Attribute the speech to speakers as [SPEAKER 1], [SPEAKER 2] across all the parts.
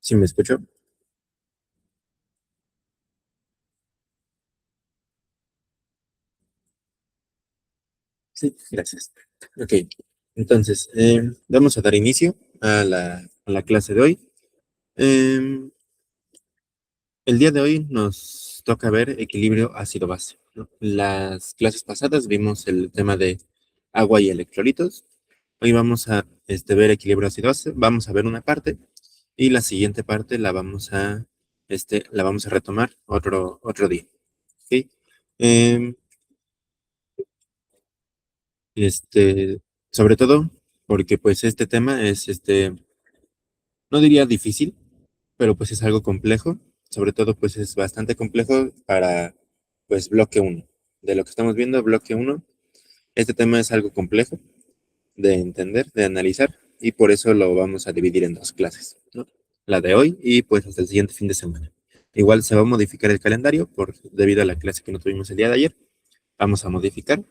[SPEAKER 1] ¿Sí me escucho? Sí, gracias. Ok, entonces, vamos a dar inicio a la clase de hoy. Em, el día de hoy nos toca ver equilibrio ácido-base, ¿no? Las clases pasadas vimos el tema de agua y electrolitos. Hoy vamos a ver equilibrio ácido-base, vamos a ver una parte y la siguiente parte la vamos a retomar otro día. ¿Ok? Em, este, Sobre todo porque pues este tema es, no diría difícil, pero pues es algo complejo, sobre todo pues es bastante complejo para pues bloque uno. De lo que estamos viendo, bloque uno, este tema es algo complejo de entender, de analizar, y por eso lo vamos a dividir en dos clases, ¿no? La de hoy y pues hasta el siguiente fin de semana. Igual se va a modificar el calendario debido a la clase que no tuvimos el día de ayer. Vamos a modificar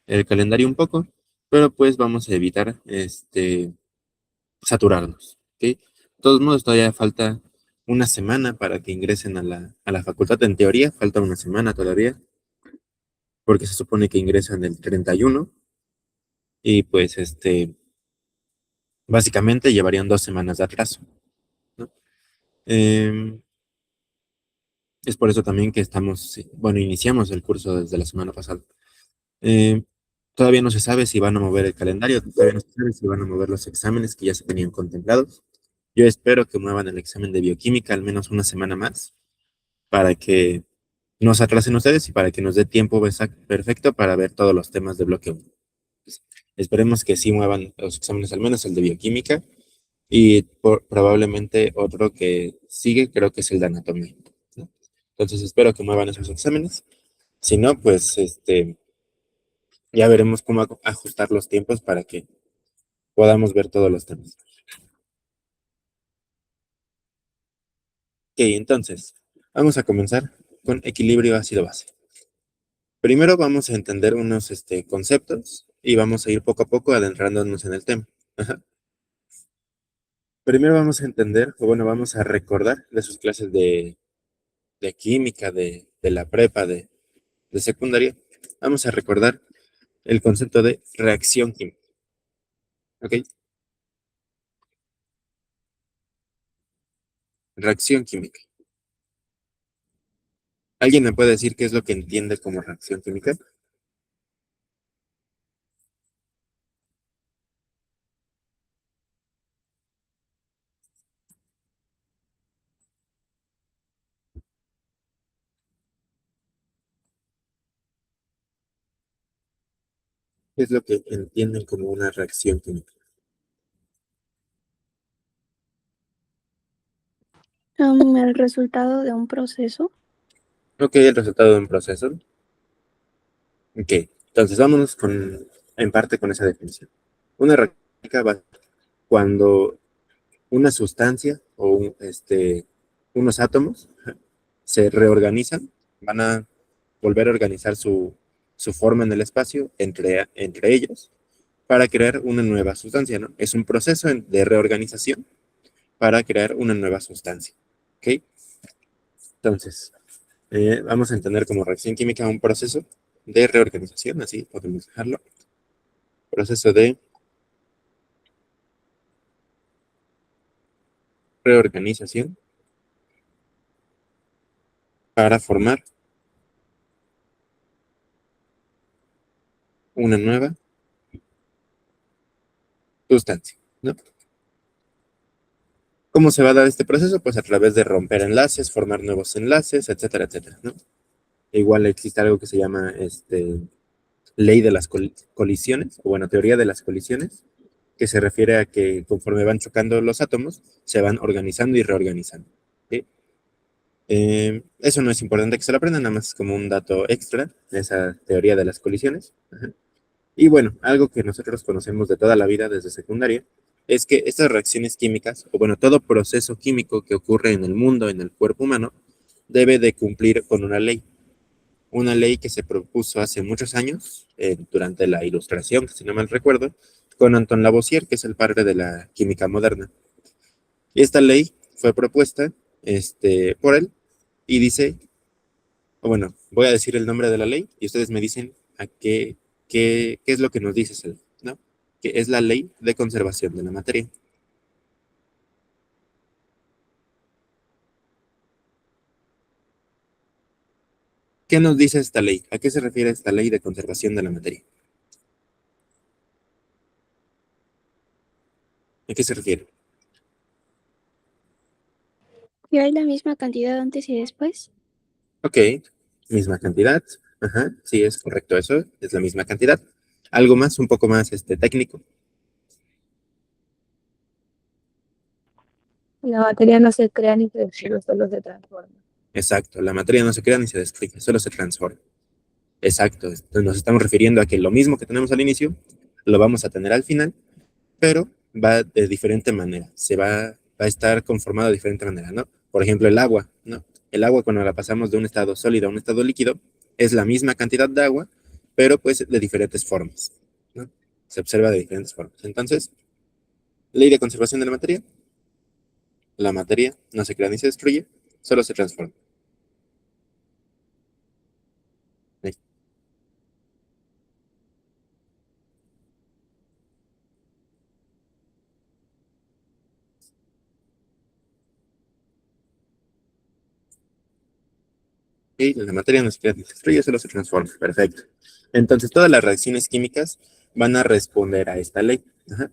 [SPEAKER 1] el calendario un poco, pero pues vamos a evitar saturarnos, ¿ok? De todos modos, todavía falta una semana para que ingresen a la facultad. En teoría, falta una semana todavía, porque se supone que ingresan el 31 y pues básicamente llevarían 2 semanas de atraso, ¿no? Em, es por eso también que sí, bueno, iniciamos el curso desde la semana pasada. Em, Todavía no se sabe si van a mover el calendario, todavía no se sabe si van a mover los exámenes que ya se tenían contemplados. Yo espero que muevan el examen de bioquímica al menos una semana más para que no se atrasen ustedes y para que nos dé tiempo perfecto para ver todos los temas de bloque 1. Esperemos que sí muevan los exámenes, al menos el de bioquímica, y probablemente otro que sigue, creo que es el de anatomía, ¿no? Entonces espero que muevan esos exámenes. Si no, pues ya veremos cómo ajustar los tiempos para que podamos ver todos los temas. Ok, entonces, vamos a comenzar con equilibrio ácido-base. Primero vamos a entender unos conceptos y vamos a ir poco a poco adentrándonos en el tema. Ajá. Primero vamos a entender, o bueno, vamos a recordar de sus clases de química, de la prepa, de secundaria. Vamos a recordar el concepto de reacción química. ¿Ok? Reacción química. ¿Alguien me puede decir qué es lo que entiende como reacción química? ¿Qué es lo que entienden como una reacción química?
[SPEAKER 2] El resultado de un proceso.
[SPEAKER 1] Ok, el resultado de un proceso. Ok, entonces vámonos en parte con esa definición. Una reacción química va cuando una sustancia o unos átomos se reorganizan, van a volver a organizar su forma en el espacio entre ellos para crear una nueva sustancia, ¿no? Es un proceso de reorganización para crear una nueva sustancia, ¿ok? Entonces, vamos a entender como reacción química un proceso de reorganización, así podemos dejarlo. Proceso de reorganización para formar una nueva sustancia, ¿no? ¿Cómo se va a dar este proceso? Pues a través de romper enlaces, formar nuevos enlaces, etcétera, etcétera, ¿no? Igual existe algo que se llama ley de las colisiones, o bueno, teoría de las colisiones, que se refiere a que conforme van chocando los átomos, se van organizando y reorganizando, ¿sí? Eso no es importante que se lo aprendan, nada más es como un dato extra de esa teoría de las colisiones. Ajá. Y bueno, algo que nosotros conocemos de toda la vida desde secundaria, es que estas reacciones químicas, o bueno, todo proceso químico que ocurre en el mundo, en el cuerpo humano, debe de cumplir con una ley que se propuso hace muchos años, durante la Ilustración, si no mal recuerdo, con Anton Lavoisier, que es el padre de la química moderna. Y esta ley fue propuesta por él y dice, bueno, voy a decir el nombre de la ley y ustedes me dicen a qué es lo que nos dice esa ley, ¿no? Que es la Ley de Conservación de la Materia. ¿Qué nos dice esta ley? ¿A qué se refiere esta Ley de Conservación de la Materia? ¿A qué se refiere?
[SPEAKER 2] ¿Y hay la misma cantidad antes y después?
[SPEAKER 1] Ok, misma cantidad. Ajá, sí, es correcto eso, es la misma cantidad. Algo más, un poco más técnico.
[SPEAKER 3] La materia no se crea ni se destruye, solo se transforma.
[SPEAKER 1] Exacto, la materia no se crea ni se destruye, solo se transforma. Exacto, nos estamos refiriendo a que lo mismo que tenemos al inicio, lo vamos a tener al final, pero va de diferente manera, va a estar conformado de diferente manera, ¿no? Por ejemplo, el agua, ¿no? El agua cuando la pasamos de un estado sólido a un estado líquido, es la misma cantidad de agua, pero pues de diferentes formas, ¿no? Se observa de diferentes formas. Entonces, ley de conservación de la materia no se crea ni se destruye, solo se transforma. Y la materia no se crea ni se destruye, solo se transforma. Perfecto. Entonces, todas las reacciones químicas van a responder a esta ley. Ajá.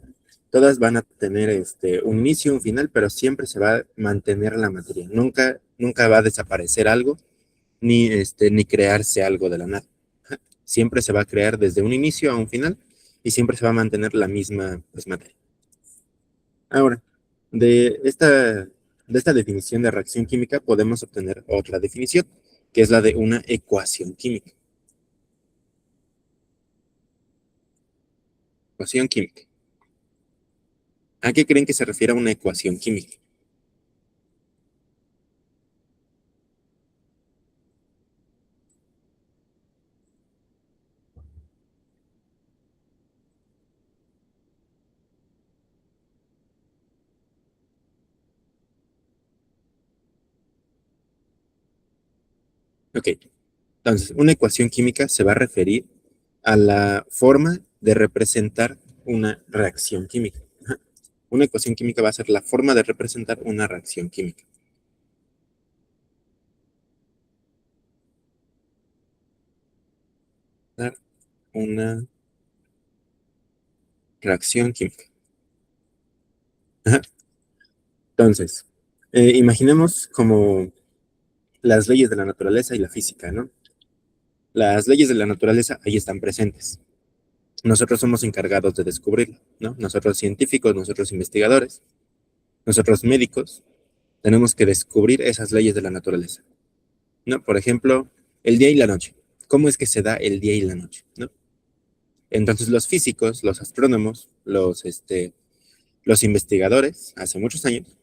[SPEAKER 1] Todas van a tener un inicio, un final, pero siempre se va a mantener la materia. Nunca va a desaparecer algo, ni crearse algo de la nada. Ajá. Siempre se va a crear desde un inicio a un final y siempre se va a mantener la misma pues, materia. Ahora, de esta definición de reacción química podemos obtener otra definición, que es la de una ecuación química. Ecuación química. ¿A qué creen que se refiere una ecuación química? Ok, entonces, una ecuación química se va a referir a la forma de representar una reacción química. Ajá. Una ecuación química va a ser la forma de representar una reacción química. Una reacción química. Ajá. Entonces, imaginemos como las leyes de la naturaleza y la física, ¿no? Las leyes de la naturaleza ahí están presentes. Nosotros somos encargados de descubrirlo, ¿no? Nosotros científicos, nosotros investigadores, nosotros médicos, tenemos que descubrir esas leyes de la naturaleza, ¿no? Por ejemplo, el día y la noche. ¿Cómo es que se da el día y la noche, ¿no? Entonces los físicos, los astrónomos, los investigadores, hace muchos años,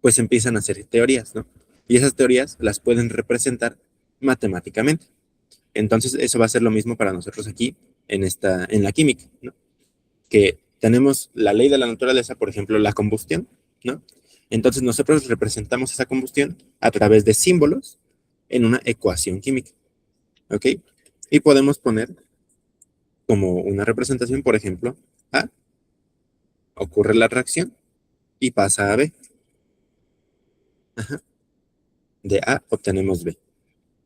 [SPEAKER 1] pues empiezan a hacer teorías, ¿no? Y esas teorías las pueden representar matemáticamente. Entonces eso va a ser lo mismo para nosotros aquí en la química, ¿no? Que tenemos la ley de la naturaleza, por ejemplo, la combustión, ¿no? Entonces nosotros representamos esa combustión a través de símbolos en una ecuación química, ¿ok? Y podemos poner como una representación, por ejemplo, A, ocurre la reacción y pasa a B. Ajá. De A obtenemos B.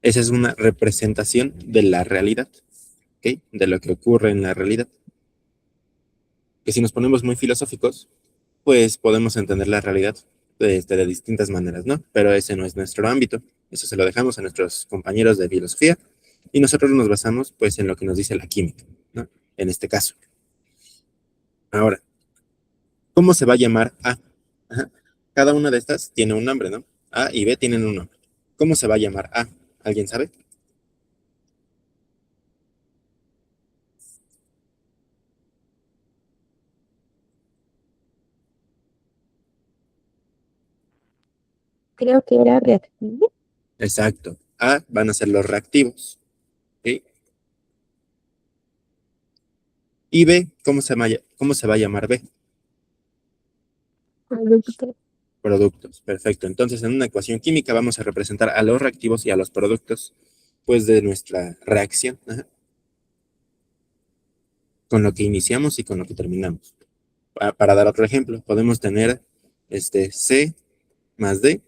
[SPEAKER 1] Esa es una representación de la realidad, ¿ok? De lo que ocurre en la realidad. Que si nos ponemos muy filosóficos, pues podemos entender la realidad de distintas maneras, ¿no? Pero ese no es nuestro ámbito. Eso se lo dejamos a nuestros compañeros de filosofía y nosotros nos basamos, pues, en lo que nos dice la química, ¿no? En este caso. Ahora, ¿cómo se va a llamar A? Ajá. Cada una de estas tiene un nombre, ¿no? A y B tienen un nombre. ¿Cómo se va a llamar A? ¿Alguien sabe?
[SPEAKER 3] Creo que era reactivo.
[SPEAKER 1] Exacto. A van a ser los reactivos, ¿sí? Y B, ¿cómo se va a llamar B?
[SPEAKER 3] Producto.
[SPEAKER 1] productos. Perfecto. Entonces, en una ecuación química vamos a representar a los reactivos y a los productos, pues, de nuestra reacción. Ajá. Con lo que iniciamos y con lo que terminamos. Para dar otro ejemplo, podemos tener C más D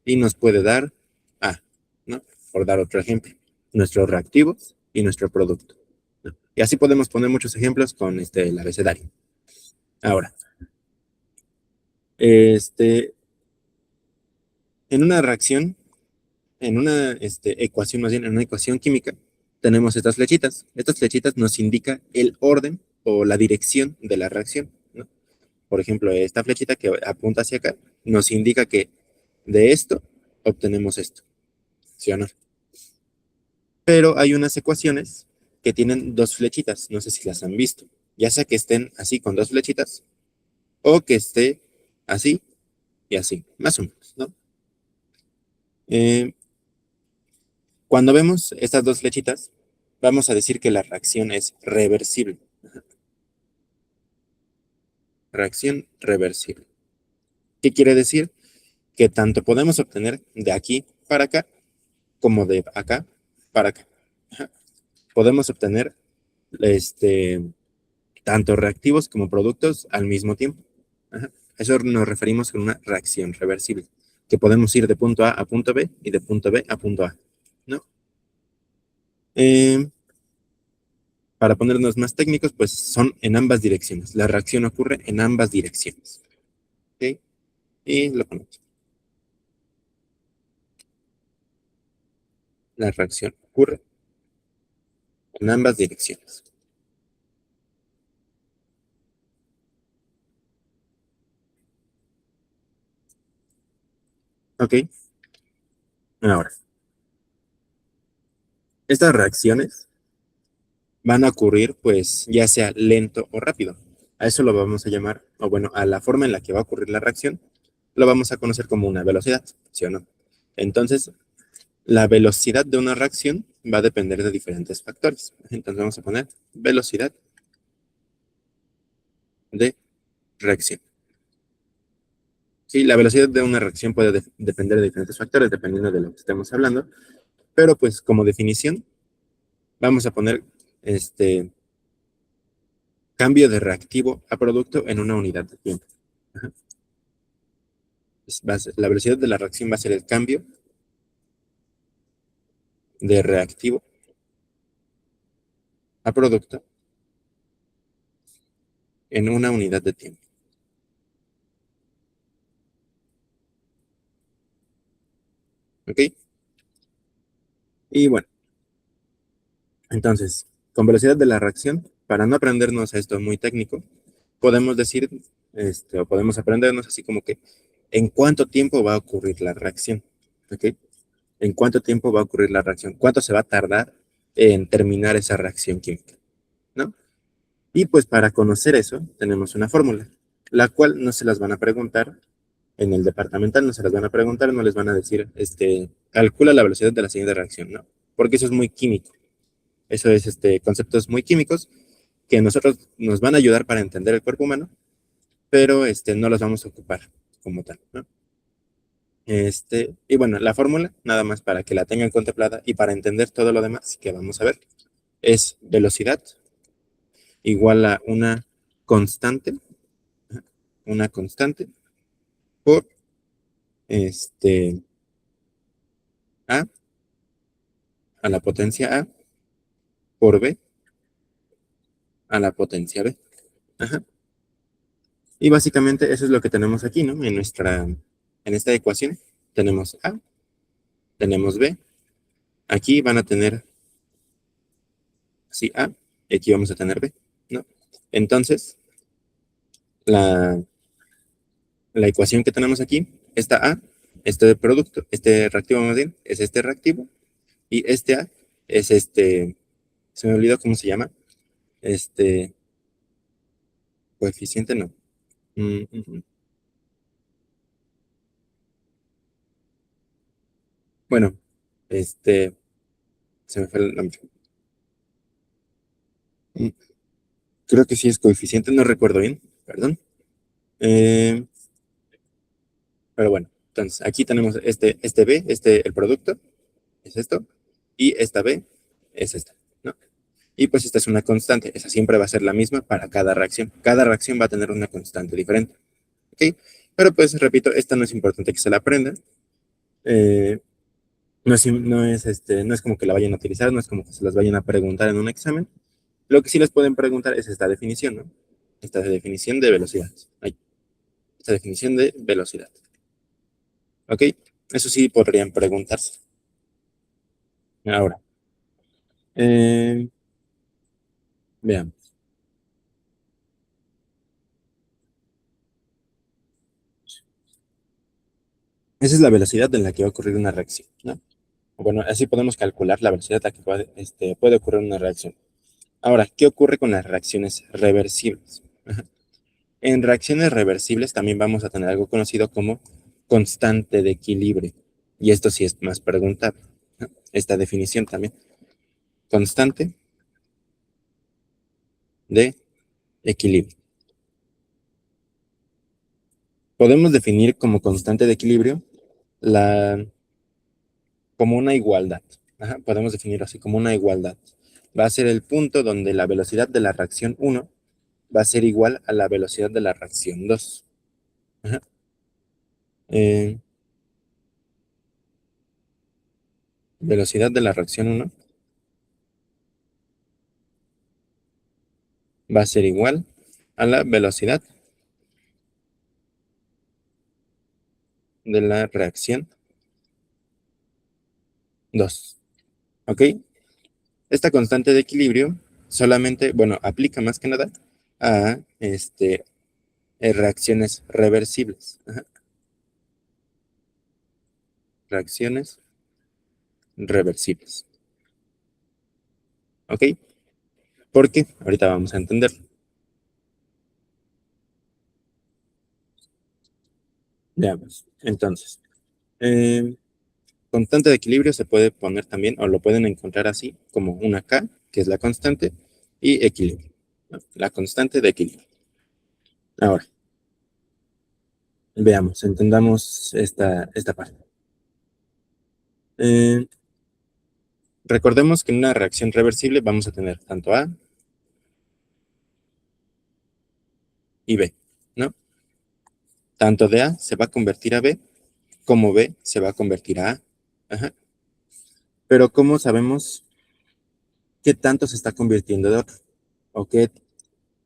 [SPEAKER 1] y nos puede dar A, ¿no? Por dar otro ejemplo, nuestros reactivos y nuestro producto, ¿no? Y así podemos poner muchos ejemplos con el abecedario. Ahora, en una reacción, en una ecuación, más bien en una ecuación química, tenemos estas flechitas. Estas flechitas nos indican el orden o la dirección de la reacción, ¿no? Por ejemplo, esta flechita que apunta hacia acá nos indica que de esto obtenemos esto, ¿sí o no? Pero hay unas ecuaciones que tienen dos flechitas, no sé si las han visto, ya sea que estén así con dos flechitas o que esté así y así, más o menos, ¿no? Eh, Cuando vemos estas dos flechitas, vamos a decir que la reacción es reversible. Reacción reversible. ¿Qué quiere decir? Que tanto podemos obtener de aquí para acá como de acá para acá. Ajá. Podemos obtener tanto reactivos como productos al mismo tiempo. Ajá. Eso nos referimos con una reacción reversible, que podemos ir de punto A a punto B y de punto B a punto A, ¿no? Para ponernos más técnicos, pues son en ambas direcciones. La reacción ocurre en ambas direcciones. ¿Ok? Y lo ponemos. La reacción ocurre en ambas direcciones. ¿Ok? Ahora, estas reacciones van a ocurrir, pues, ya sea lento o rápido. A eso lo vamos a llamar, o bueno, a la forma en la que va a ocurrir la reacción, lo vamos a conocer como una velocidad, ¿sí o no? Entonces, la velocidad de una reacción va a depender de diferentes factores. Entonces, vamos a poner velocidad de reacción. Sí, la velocidad de una reacción puede depender de diferentes factores, dependiendo de lo que estemos hablando, pero pues como definición, vamos a poner cambio de reactivo a producto en una unidad de tiempo. Ajá. La velocidad de la reacción va a ser el cambio de reactivo a producto en una unidad de tiempo. ¿Ok? Y bueno, entonces, con velocidad de la reacción, para no aprendernos a esto muy técnico, podemos decir, o podemos aprendernos así como que, ¿en cuánto tiempo va a ocurrir la reacción? ¿Ok? ¿En cuánto tiempo va a ocurrir la reacción? ¿Cuánto se va a tardar en terminar esa reacción química? ¿No? Y pues para conocer eso, tenemos una fórmula, la cual no se las van a preguntar en el departamental, no se las van a preguntar, no les van a decir, calcula la velocidad de la siguiente reacción, ¿no? Porque eso es muy químico. Eso es, conceptos muy químicos que a nosotros nos van a ayudar para entender el cuerpo humano, pero, no los vamos a ocupar como tal, ¿no? Y bueno, la fórmula, nada más para que la tengan contemplada y para entender todo lo demás que vamos a ver, es velocidad igual a una constante por A a la potencia A por B a la potencia B. Ajá. Y básicamente eso es lo que tenemos aquí, ¿no? En esta ecuación tenemos A, tenemos B. Aquí van a tener así A, y aquí vamos a tener B, ¿no? Entonces, la, la ecuación que tenemos aquí, esta A, este producto, este reactivo más bien, es este reactivo, y este A es se me olvidó cómo se llama, este coeficiente, no. Bueno, se me fue el nombre. Mm, Creo que sí es coeficiente, no recuerdo bien, perdón. Eh, Pero bueno, entonces aquí tenemos este B, el producto, es esto, y esta B es esta, ¿no? Y pues esta es una constante, esa siempre va a ser la misma para cada reacción. Cada reacción va a tener una constante diferente, ¿ok? Pero pues, repito, esta no es importante que se la aprendan. No es como que la vayan a utilizar, no es como que se las vayan a preguntar en un examen. Lo que sí les pueden preguntar es esta definición, ¿no? Esta definición de velocidad. Ahí. Esta definición de velocidad. ¿Ok? Eso sí podrían preguntarse. Ahora, veamos. Esa es la velocidad en la que va a ocurrir una reacción, ¿no? Bueno, así podemos calcular la velocidad a la que puede ocurrir una reacción. Ahora, ¿qué ocurre con las reacciones reversibles? Ajá. En reacciones reversibles también vamos a tener algo conocido como constante de equilibrio. Y esto sí es más preguntable, ¿no? Esta definición también. Constante de equilibrio. Podemos definir como constante de equilibrio como una igualdad. Ajá, podemos definirlo así como una igualdad. Va a ser el punto donde la velocidad de la reacción 1 va a ser igual a la velocidad de la reacción 2. Ajá. Velocidad de la reacción 1 va a ser igual a la velocidad de la reacción 2. ¿Ok? Esta constante de equilibrio solamente, bueno, aplica más que nada a reacciones reversibles. Ajá. Reacciones reversibles. ¿Ok? ¿Por qué? Ahorita vamos a entenderlo. Veamos. Entonces, constante de equilibrio se puede poner también, o lo pueden encontrar así, como una K, que es la constante, y equilibrio, ¿no? La constante de equilibrio. Ahora, veamos, entendamos esta parte. Recordemos que en una reacción reversible vamos a tener tanto A y B, ¿no? Tanto de A se va a convertir a B, como B se va a convertir a A. Ajá. Pero ¿cómo sabemos qué tanto se está convirtiendo de otro? ¿O qué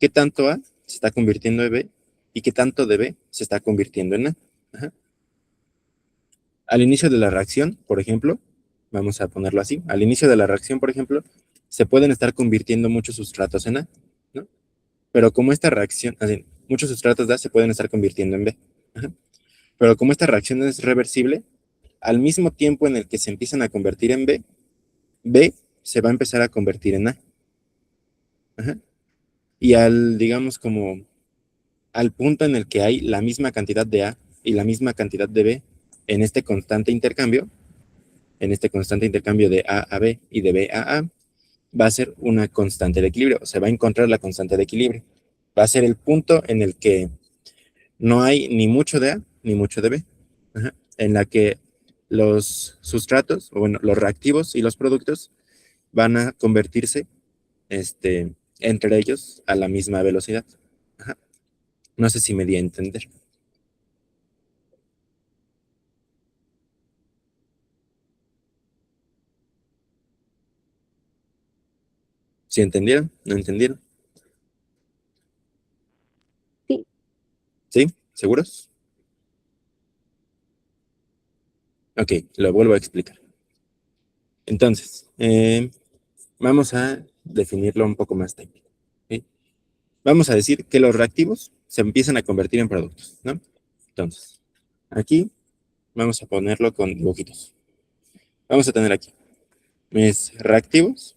[SPEAKER 1] tanto A se está convirtiendo en B y qué tanto de B se está convirtiendo en A? Ajá. Al inicio de la reacción, por ejemplo, vamos a ponerlo así, al inicio de la reacción, por ejemplo, se pueden estar convirtiendo muchos sustratos en A, ¿no? Pero como esta reacción, así, muchos sustratos de A se pueden estar convirtiendo en B. Ajá. Pero como esta reacción es reversible, al mismo tiempo en el que se empiezan a convertir en B, B se va a empezar a convertir en A. Ajá. Y digamos, como al punto en el que hay la misma cantidad de A y la misma cantidad de B en este constante intercambio, de A a B y de B a A, va a ser una constante de equilibrio, se va a encontrar la constante de equilibrio. Va a ser el punto en el que no hay ni mucho de A ni mucho de B. Ajá. En la que los sustratos, o bueno, los reactivos y los productos van a convertirse entre ellos a la misma velocidad. Ajá. No sé si me di a entender. ¿Sí entendieron? ¿No entendieron?
[SPEAKER 3] Sí.
[SPEAKER 1] ¿Sí? ¿Seguros? Ok, lo vuelvo a explicar. Entonces, vamos a definirlo un poco más técnico. ¿Sí? Vamos a decir que los reactivos se empiezan a convertir en productos, ¿no? Entonces, aquí vamos a ponerlo con dibujitos. Vamos a tener aquí, mis reactivos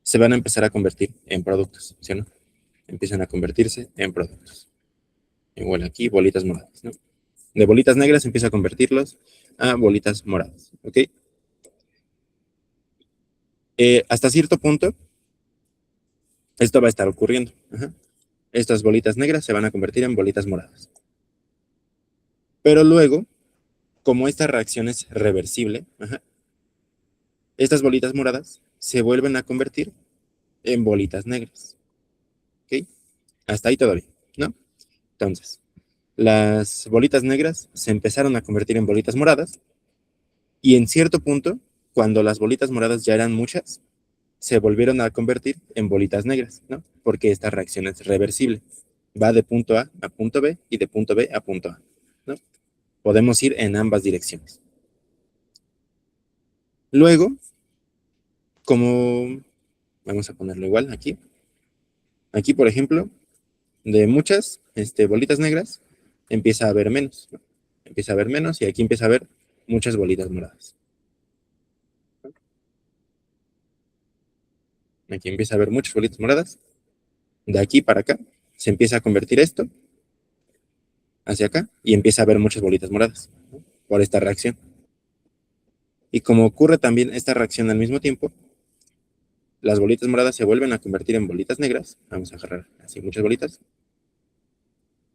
[SPEAKER 1] se van a empezar a convertir en productos, ¿sí o no? Empiezan a convertirse en productos. Igual aquí, bolitas moradas, ¿no? De bolitas negras empiezo a convertirlos a bolitas moradas, ¿ok? Hasta cierto punto, esto va a estar ocurriendo. Ajá. Estas bolitas negras se van a convertir en bolitas moradas. Pero luego, como esta reacción es reversible, estas bolitas moradas se vuelven a convertir en bolitas negras. ¿Ok? Hasta ahí todo bien, ¿no? Entonces, las bolitas negras se empezaron a convertir en bolitas moradas y en cierto punto, cuando las bolitas moradas ya eran muchas, se volvieron a convertir en bolitas negras, ¿no? Porque esta reacción es reversible. Va de punto a punto B y de punto B a punto A, ¿no? Podemos ir en ambas direcciones. Luego, como vamos a ponerlo igual aquí. Aquí, por ejemplo, de muchas bolitas negras, empieza a haber menos, ¿no? Empieza a haber menos y aquí empieza a haber muchas bolitas moradas. Aquí empieza a haber muchas bolitas moradas. De aquí para acá se empieza a convertir esto hacia acá y empieza a haber muchas bolitas moradas, ¿no? Por esta reacción. Y como ocurre también esta reacción al mismo tiempo, las bolitas moradas se vuelven a convertir en bolitas negras. Vamos a agarrar así muchas bolitas.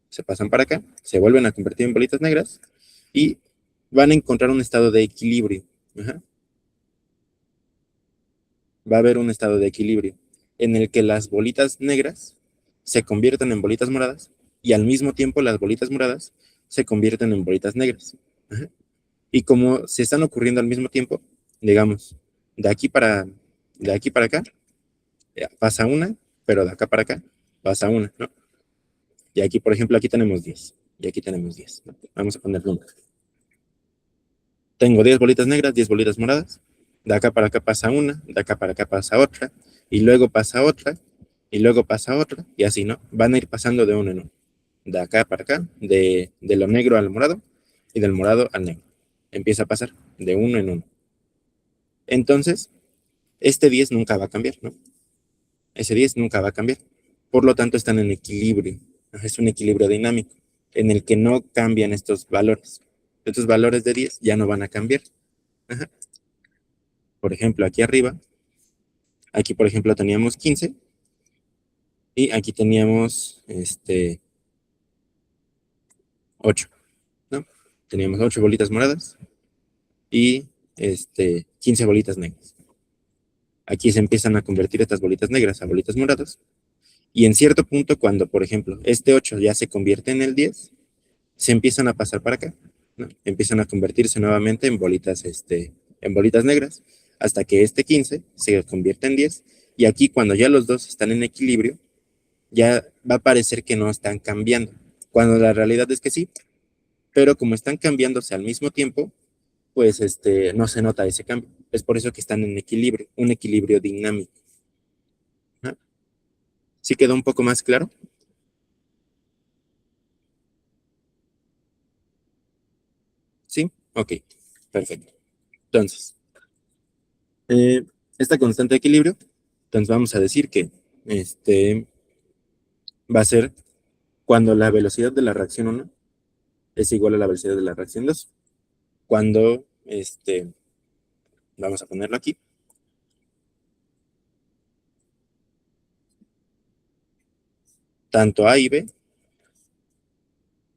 [SPEAKER 1] Se pasan para acá, se vuelven a convertir en bolitas negras y van a encontrar un estado de equilibrio. Va a haber un estado de equilibrio en el que las bolitas negras se convierten en bolitas moradas y al mismo tiempo las bolitas moradas se convierten en bolitas negras. Y como se están ocurriendo al mismo tiempo, digamos, de aquí para acá, pasa una, pero de acá para acá pasa una, ¿no? Y aquí, por ejemplo, aquí tenemos 10. Y aquí tenemos 10, ¿no? Vamos a poner números. Tengo 10 bolitas negras, 10 bolitas moradas. De acá para acá pasa una, de acá para acá pasa otra, y luego pasa otra, y luego pasa otra, y así, ¿no? Van a ir pasando de uno en uno. De acá para acá, de lo negro al morado, y del morado al negro. Empieza a pasar de uno en uno. Entonces, este 10 nunca va a cambiar, ¿no? Ese 10 nunca va a cambiar. Por lo tanto, están en equilibrio. Es un equilibrio dinámico en el que no cambian estos valores. Estos valores de 10 ya no van a cambiar. Ajá. Por ejemplo, aquí arriba, aquí por ejemplo teníamos 15 y aquí teníamos 8, ¿no? Teníamos 8 bolitas moradas y 15 bolitas negras. Aquí se empiezan a convertir estas bolitas negras a bolitas moradas y en cierto punto cuando, por ejemplo, este 8 ya se convierte en el 10, se empiezan a pasar para acá, ¿no? Empiezan a convertirse nuevamente en bolitas negras hasta que este 15 se convierte en 10 y aquí cuando ya los dos están en equilibrio, ya va a parecer que no están cambiando, cuando la realidad es que sí, pero como están cambiándose al mismo tiempo, pues no se nota ese cambio. Es por eso que están en equilibrio, un equilibrio dinámico. ¿Ah? ¿Sí quedó un poco más claro? ¿Sí? Ok, perfecto. Entonces, eh, esta constante de equilibrio, entonces vamos a decir que va a ser cuando la velocidad de la reacción 1 es igual a la velocidad de la reacción 2. Cuando, vamos a ponerlo aquí, tanto A y B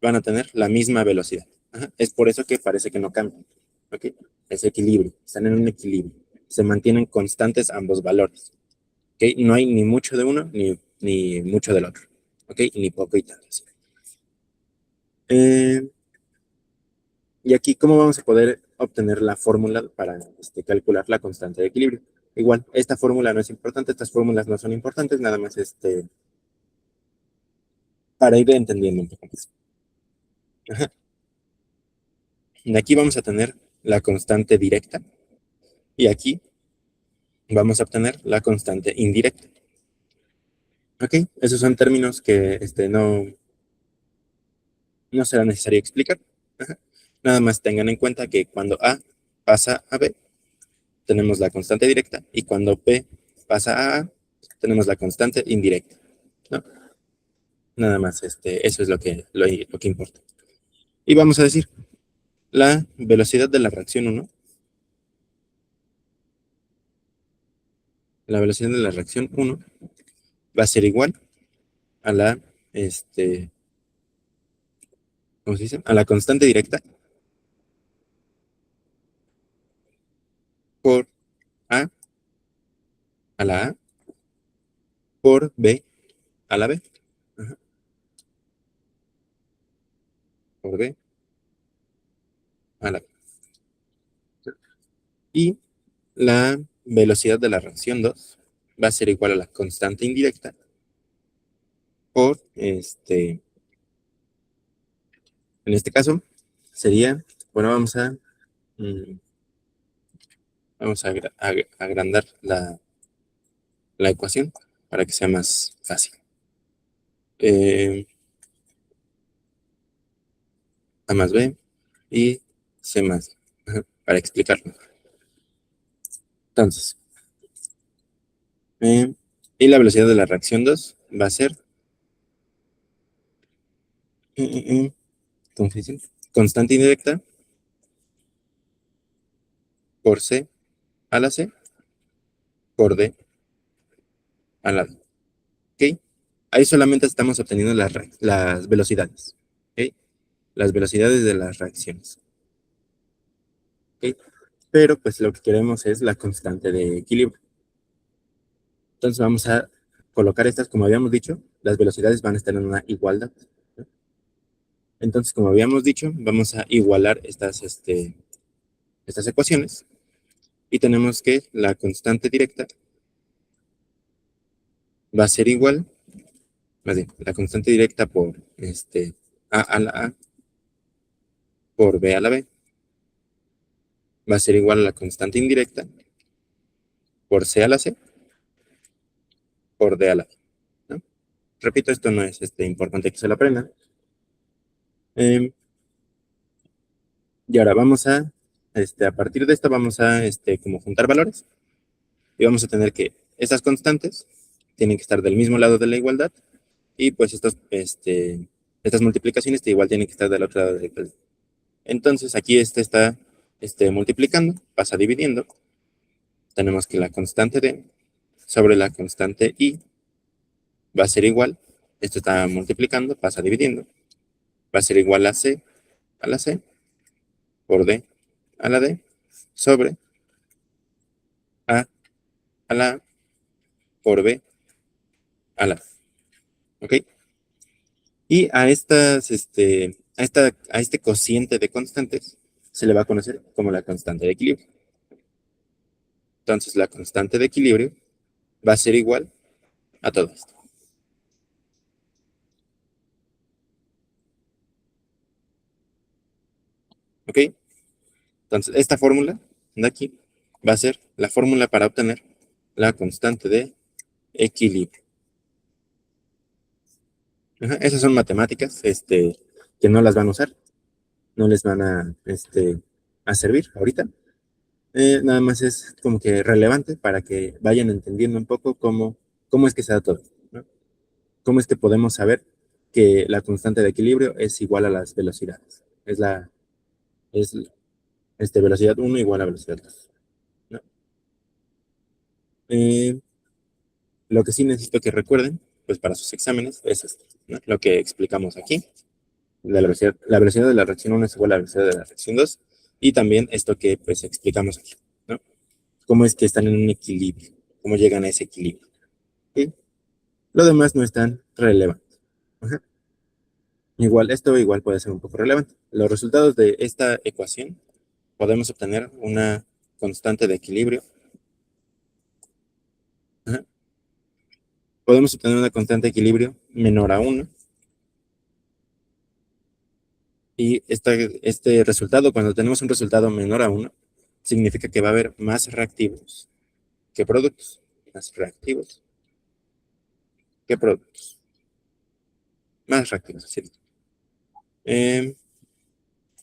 [SPEAKER 1] van a tener la misma velocidad. Ajá. Es por eso que parece que no cambian. ¿Okay? Es equilibrio, están en un equilibrio. Se mantienen constantes ambos valores. ¿Okay? No hay ni mucho de uno ni mucho del otro. ¿Okay? Ni poco y tanto. Y aquí, ¿cómo vamos a poder obtener la fórmula para calcular la constante de equilibrio? Igual, esta fórmula no es importante, estas fórmulas no son importantes, nada más para ir entendiendo un poco más. Ajá. Y aquí vamos a tener la constante directa y aquí vamos a obtener la constante indirecta. ¿Ok? Esos son términos que no será necesario explicar. Ajá. Nada más tengan en cuenta que cuando A pasa a B, tenemos la constante directa y cuando B pasa a A, tenemos la constante indirecta, ¿no? Nada más, eso es lo que importa. Y vamos a decir, la velocidad de la reacción 1, la velocidad de la reacción 1 va a ser igual a la, ¿cómo se dice? A la constante directa por a la A por B a la B. Ajá, por B a la B. Y la velocidad de la reacción 2 va a ser igual a la constante indirecta por, en este caso, sería, bueno, mm, vamos a agrandar la ecuación para que sea más fácil. A más B y C más D, ajá, para explicarlo. Entonces, y la velocidad de la reacción 2 va a ser ¿cómo se dice? Constante indirecta por C a la C por D a la D. ¿Ok? Ahí solamente estamos obteniendo las velocidades. ¿Ok? Las velocidades de las reacciones. ¿Ok? Pero pues lo que queremos es la constante de equilibrio. Entonces vamos a colocar estas, como habíamos dicho, las velocidades van a estar en una igualdad, ¿no? Entonces, como habíamos dicho, vamos a igualar estas ecuaciones y tenemos que la constante directa va a ser igual, más bien, la constante directa por A a la A por B a la B va a ser igual a la constante indirecta por C a la C por D a la D, ¿no? Repito, esto no es importante que se lo aprendan. Y ahora vamos a partir de esto vamos a como juntar valores y vamos a tener que estas constantes tienen que estar del mismo lado de la igualdad y pues estas multiplicaciones igual tienen que estar del otro lado de la igualdad. Entonces aquí está multiplicando, pasa dividiendo. Tenemos que la constante D sobre la constante I va a ser igual. Esto está multiplicando, pasa dividiendo. Va a ser igual a la C por D a la D sobre a la A por B a la A. ¿Ok? Y a este cociente de constantes se le va a conocer como la constante de equilibrio. Entonces la constante de equilibrio va a ser igual a todo esto. ¿Ok? Entonces esta fórmula de aquí va a ser la fórmula para obtener la constante de equilibrio. Ajá, esas son matemáticas que no las van a usar, no les van a servir ahorita. Nada más es como que relevante para que vayan entendiendo un poco cómo es que se da todo, ¿no? Cómo es que podemos saber que la constante de equilibrio es igual a las velocidades. Es velocidad 1 igual a velocidad 2, ¿no? Eh, lo que sí necesito que recuerden, pues para sus exámenes, es esto, ¿no? Lo que explicamos aquí. La velocidad de la reacción 1 es igual a la velocidad de la reacción 2. Y también esto que pues explicamos aquí, ¿no? Cómo es que están en un equilibrio, cómo llegan a ese equilibrio. ¿Sí? Lo demás no es tan relevante. Ajá. Esto igual puede ser un poco relevante. Los resultados de esta ecuación podemos obtener una constante de equilibrio. Ajá. Podemos obtener una constante de equilibrio menor a 1. Y este resultado, cuando tenemos un resultado menor a 1, significa que va a haber más reactivos que productos. Más reactivos que productos. Más reactivos, es decir.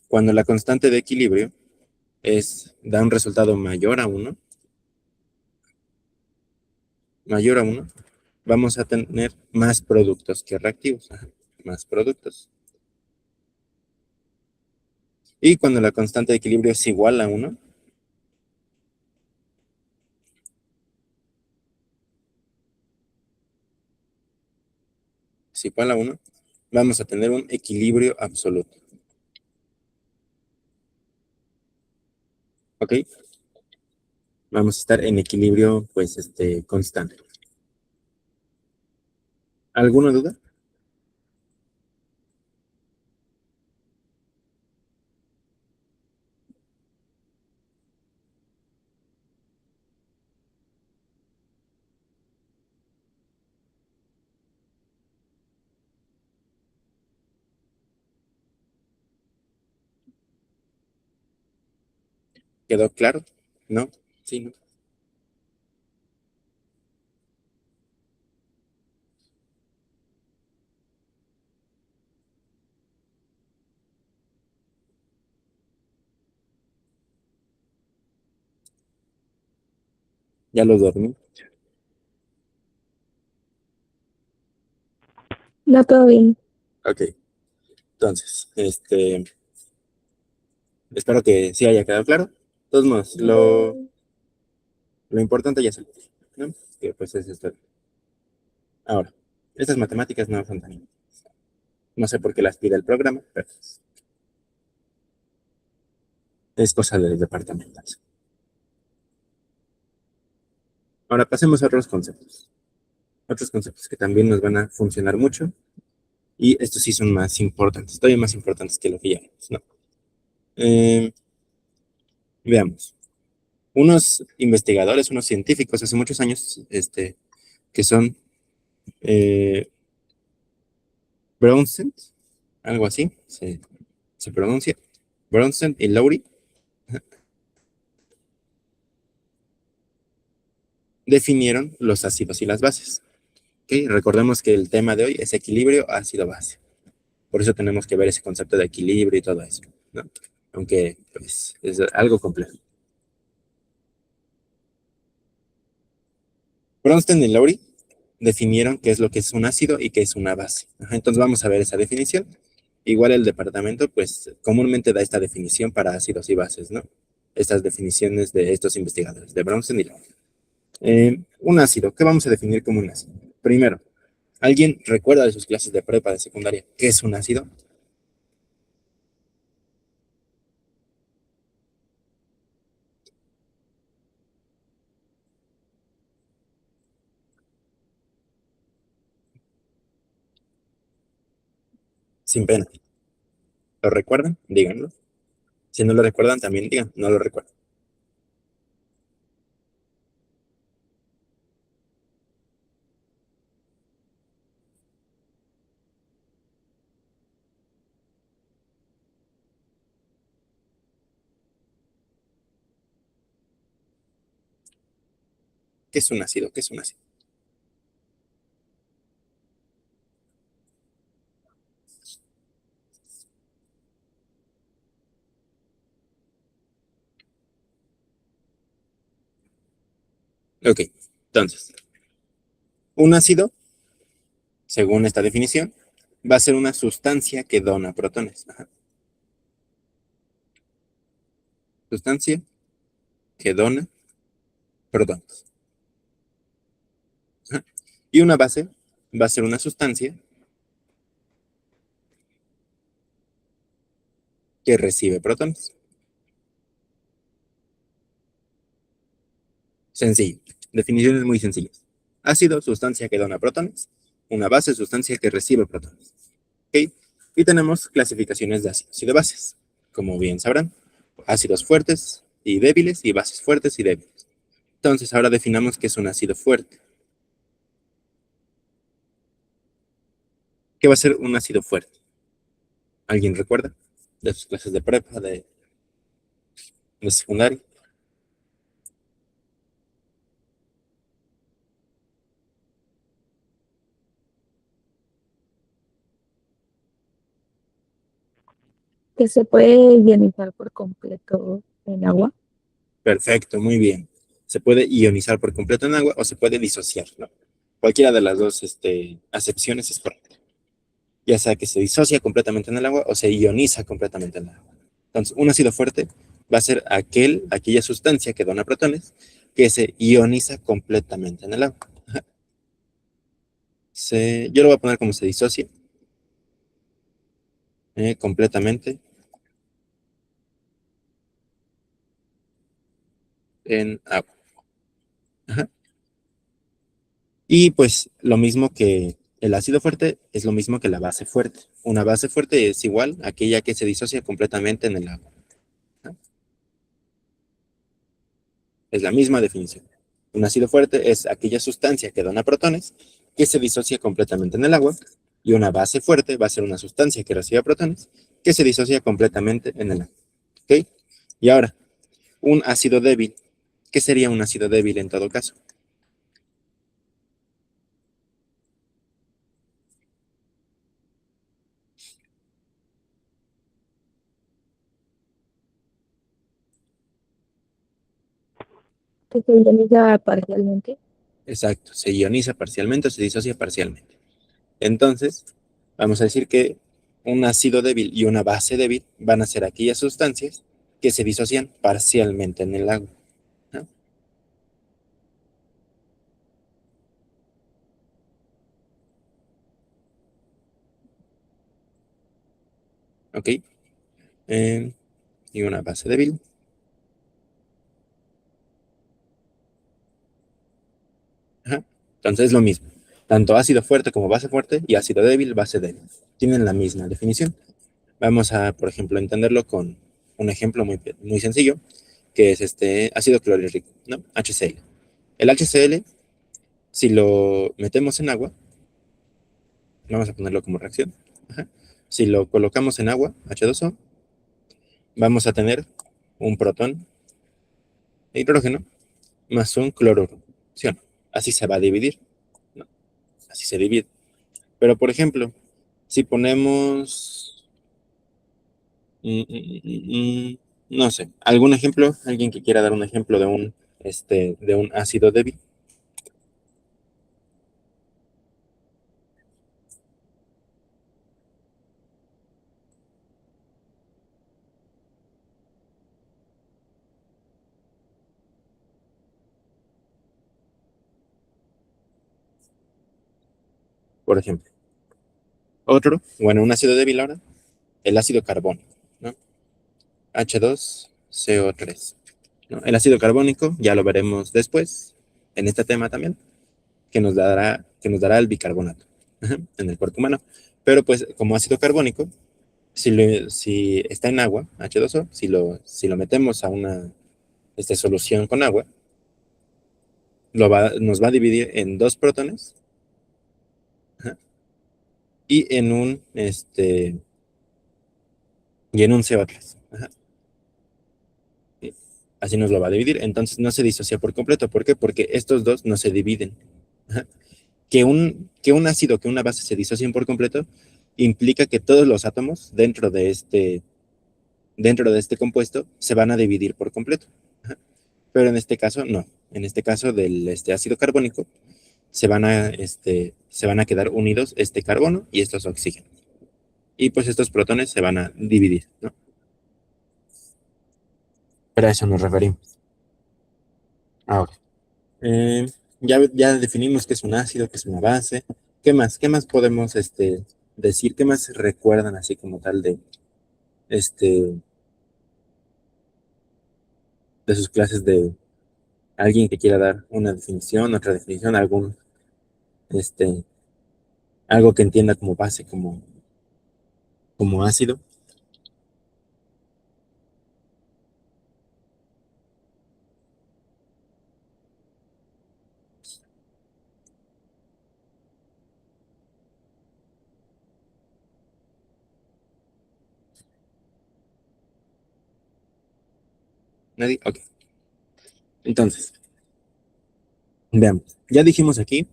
[SPEAKER 1] Cuando la constante de equilibrio da un resultado mayor a 1, vamos a tener más productos que reactivos. Ajá, más productos. Y cuando la constante de equilibrio es igual a 1, vamos a tener un equilibrio absoluto. ¿Ok? Vamos a estar en equilibrio, pues, constante. ¿Alguna duda? ¿Quedó claro? ¿No? Sí, ¿no? Ya lo dormí.
[SPEAKER 3] No, todo bien.
[SPEAKER 1] Ok. Entonces, espero que sí haya quedado claro. De todos modos, lo importante ya se lo dije, ¿no? Que pues es esto. Ahora, estas matemáticas no son tan importantes. No sé por qué las pide el programa, pero es cosa del departamento. Ahora pasemos a otros conceptos. Otros conceptos que también nos van a funcionar mucho. Y estos sí son más importantes, todavía más importantes que lo que ya vimos, ¿no? Eh, veamos. Unos investigadores, unos científicos hace muchos años, que son Brownstein, algo así, se pronuncia, Brownstein y Lowry, definieron los ácidos y las bases. ¿Ok? Recordemos que el tema de hoy es equilibrio ácido-base. Por eso tenemos que ver ese concepto de equilibrio y todo eso, ¿no? Aunque pues, es algo complejo. Bronsted y Lowry definieron qué es lo que es un ácido y qué es una base. Ajá, entonces vamos a ver esa definición. Igual el departamento, pues comúnmente da esta definición para ácidos y bases, ¿no? Estas definiciones de estos investigadores, de Bronsted y Lowry. Un ácido, ¿qué vamos a definir como un ácido? Primero, ¿alguien recuerda de sus clases de prepa de secundaria qué es un ácido? Sin pena. ¿Lo recuerdan? Díganlo. Si no lo recuerdan, también digan, no lo recuerdo. ¿Qué es un ácido? ¿Qué es un ácido? Ok, entonces, un ácido, según esta definición, va a ser una sustancia que dona protones. Ajá. Sustancia que dona protones. Ajá. Y una base va a ser una sustancia que recibe protones. Sencillo. Definiciones muy sencillas. Ácido, sustancia que dona protones. Una base, sustancia que recibe protones. ¿Ok? Y tenemos clasificaciones de ácidos y de bases. Como bien sabrán, ácidos fuertes y débiles y bases fuertes y débiles. Entonces, ahora definamos qué es un ácido fuerte. ¿Qué va a ser un ácido fuerte? ¿Alguien recuerda? De sus clases de prepa, de secundaria.
[SPEAKER 3] Que se puede ionizar por completo en agua.
[SPEAKER 1] Perfecto, muy bien. Se puede ionizar por completo en agua o se puede disociar, ¿no? Cualquiera de las dos acepciones es correcta. Ya sea que se disocia completamente en el agua o se ioniza completamente en el agua. Entonces, un ácido fuerte va a ser aquella sustancia que dona protones que se ioniza completamente en el agua. Yo lo voy a poner como se disocia completamente en agua. Ajá. Y pues lo mismo que el ácido fuerte es lo mismo que la base fuerte. Una base fuerte es igual a aquella que se disocia completamente en el agua. Ajá. Es la misma definición. Un ácido fuerte es aquella sustancia que dona protones que se disocia completamente en el agua, y una base fuerte va a ser una sustancia que recibe protones que se disocia completamente en el agua. ¿Ok? Y ahora, un ácido débil. ¿Qué sería un ácido débil en todo caso?
[SPEAKER 3] Que se ioniza parcialmente.
[SPEAKER 1] Exacto, se ioniza parcialmente o se disocia parcialmente. Entonces, vamos a decir que un ácido débil y una base débil van a ser aquellas sustancias que se disocian parcialmente en el agua, ¿no? ¿Ok? Y una base débil. Ajá. Entonces es lo mismo. Tanto ácido fuerte como base fuerte y ácido débil, base débil. Tienen la misma definición. Vamos a, por ejemplo, entenderlo con un ejemplo muy sencillo, que es este ácido clorhídrico, ¿no? HCl. El HCl, si lo metemos en agua, vamos a ponerlo como reacción. Ajá. Si lo colocamos en agua, H2O, vamos a tener un protón de hidrógeno más un cloruro. ¿Sí o no? Así se va a dividir, ¿no? Así se divide. Pero, por ejemplo, si ponemos, no sé, algún ejemplo, alguien que quiera dar un ejemplo de un ácido débil, por ejemplo. Otro, bueno, un ácido débil ahora, el ácido carbónico, ¿no? H2CO3, ¿no? El ácido carbónico, ya lo veremos después, en este tema también, que nos dará el bicarbonato, ajá, en el cuerpo humano. Pero pues como ácido carbónico, si está en agua, H2O, si lo metemos a una solución con agua, nos va a dividir en dos protones, ajá, y en un CO3. Ajá. Y así nos lo va a dividir. Entonces no se disocia por completo. ¿Por qué? Porque estos dos no se dividen. Ajá. Que un ácido, que una base se disocien por completo, implica que todos los átomos dentro de este compuesto se van a dividir por completo. Ajá. Pero en este caso, no. En este caso del ácido carbónico, se van a quedar unidos este carbono y estos oxígenos. Y pues estos protones se van a dividir, ¿no? Pero a eso nos referimos. Ahora, eh, ya definimos qué es un ácido, qué es una base. ¿Qué más? ¿Qué más podemos decir? ¿Qué más recuerdan así como tal este, de sus clases, de alguien que quiera dar una definición, otra definición, este, algo que entienda como base, como ácido? ¿Nadie? Ok. Entonces, veamos. Ya dijimos aquí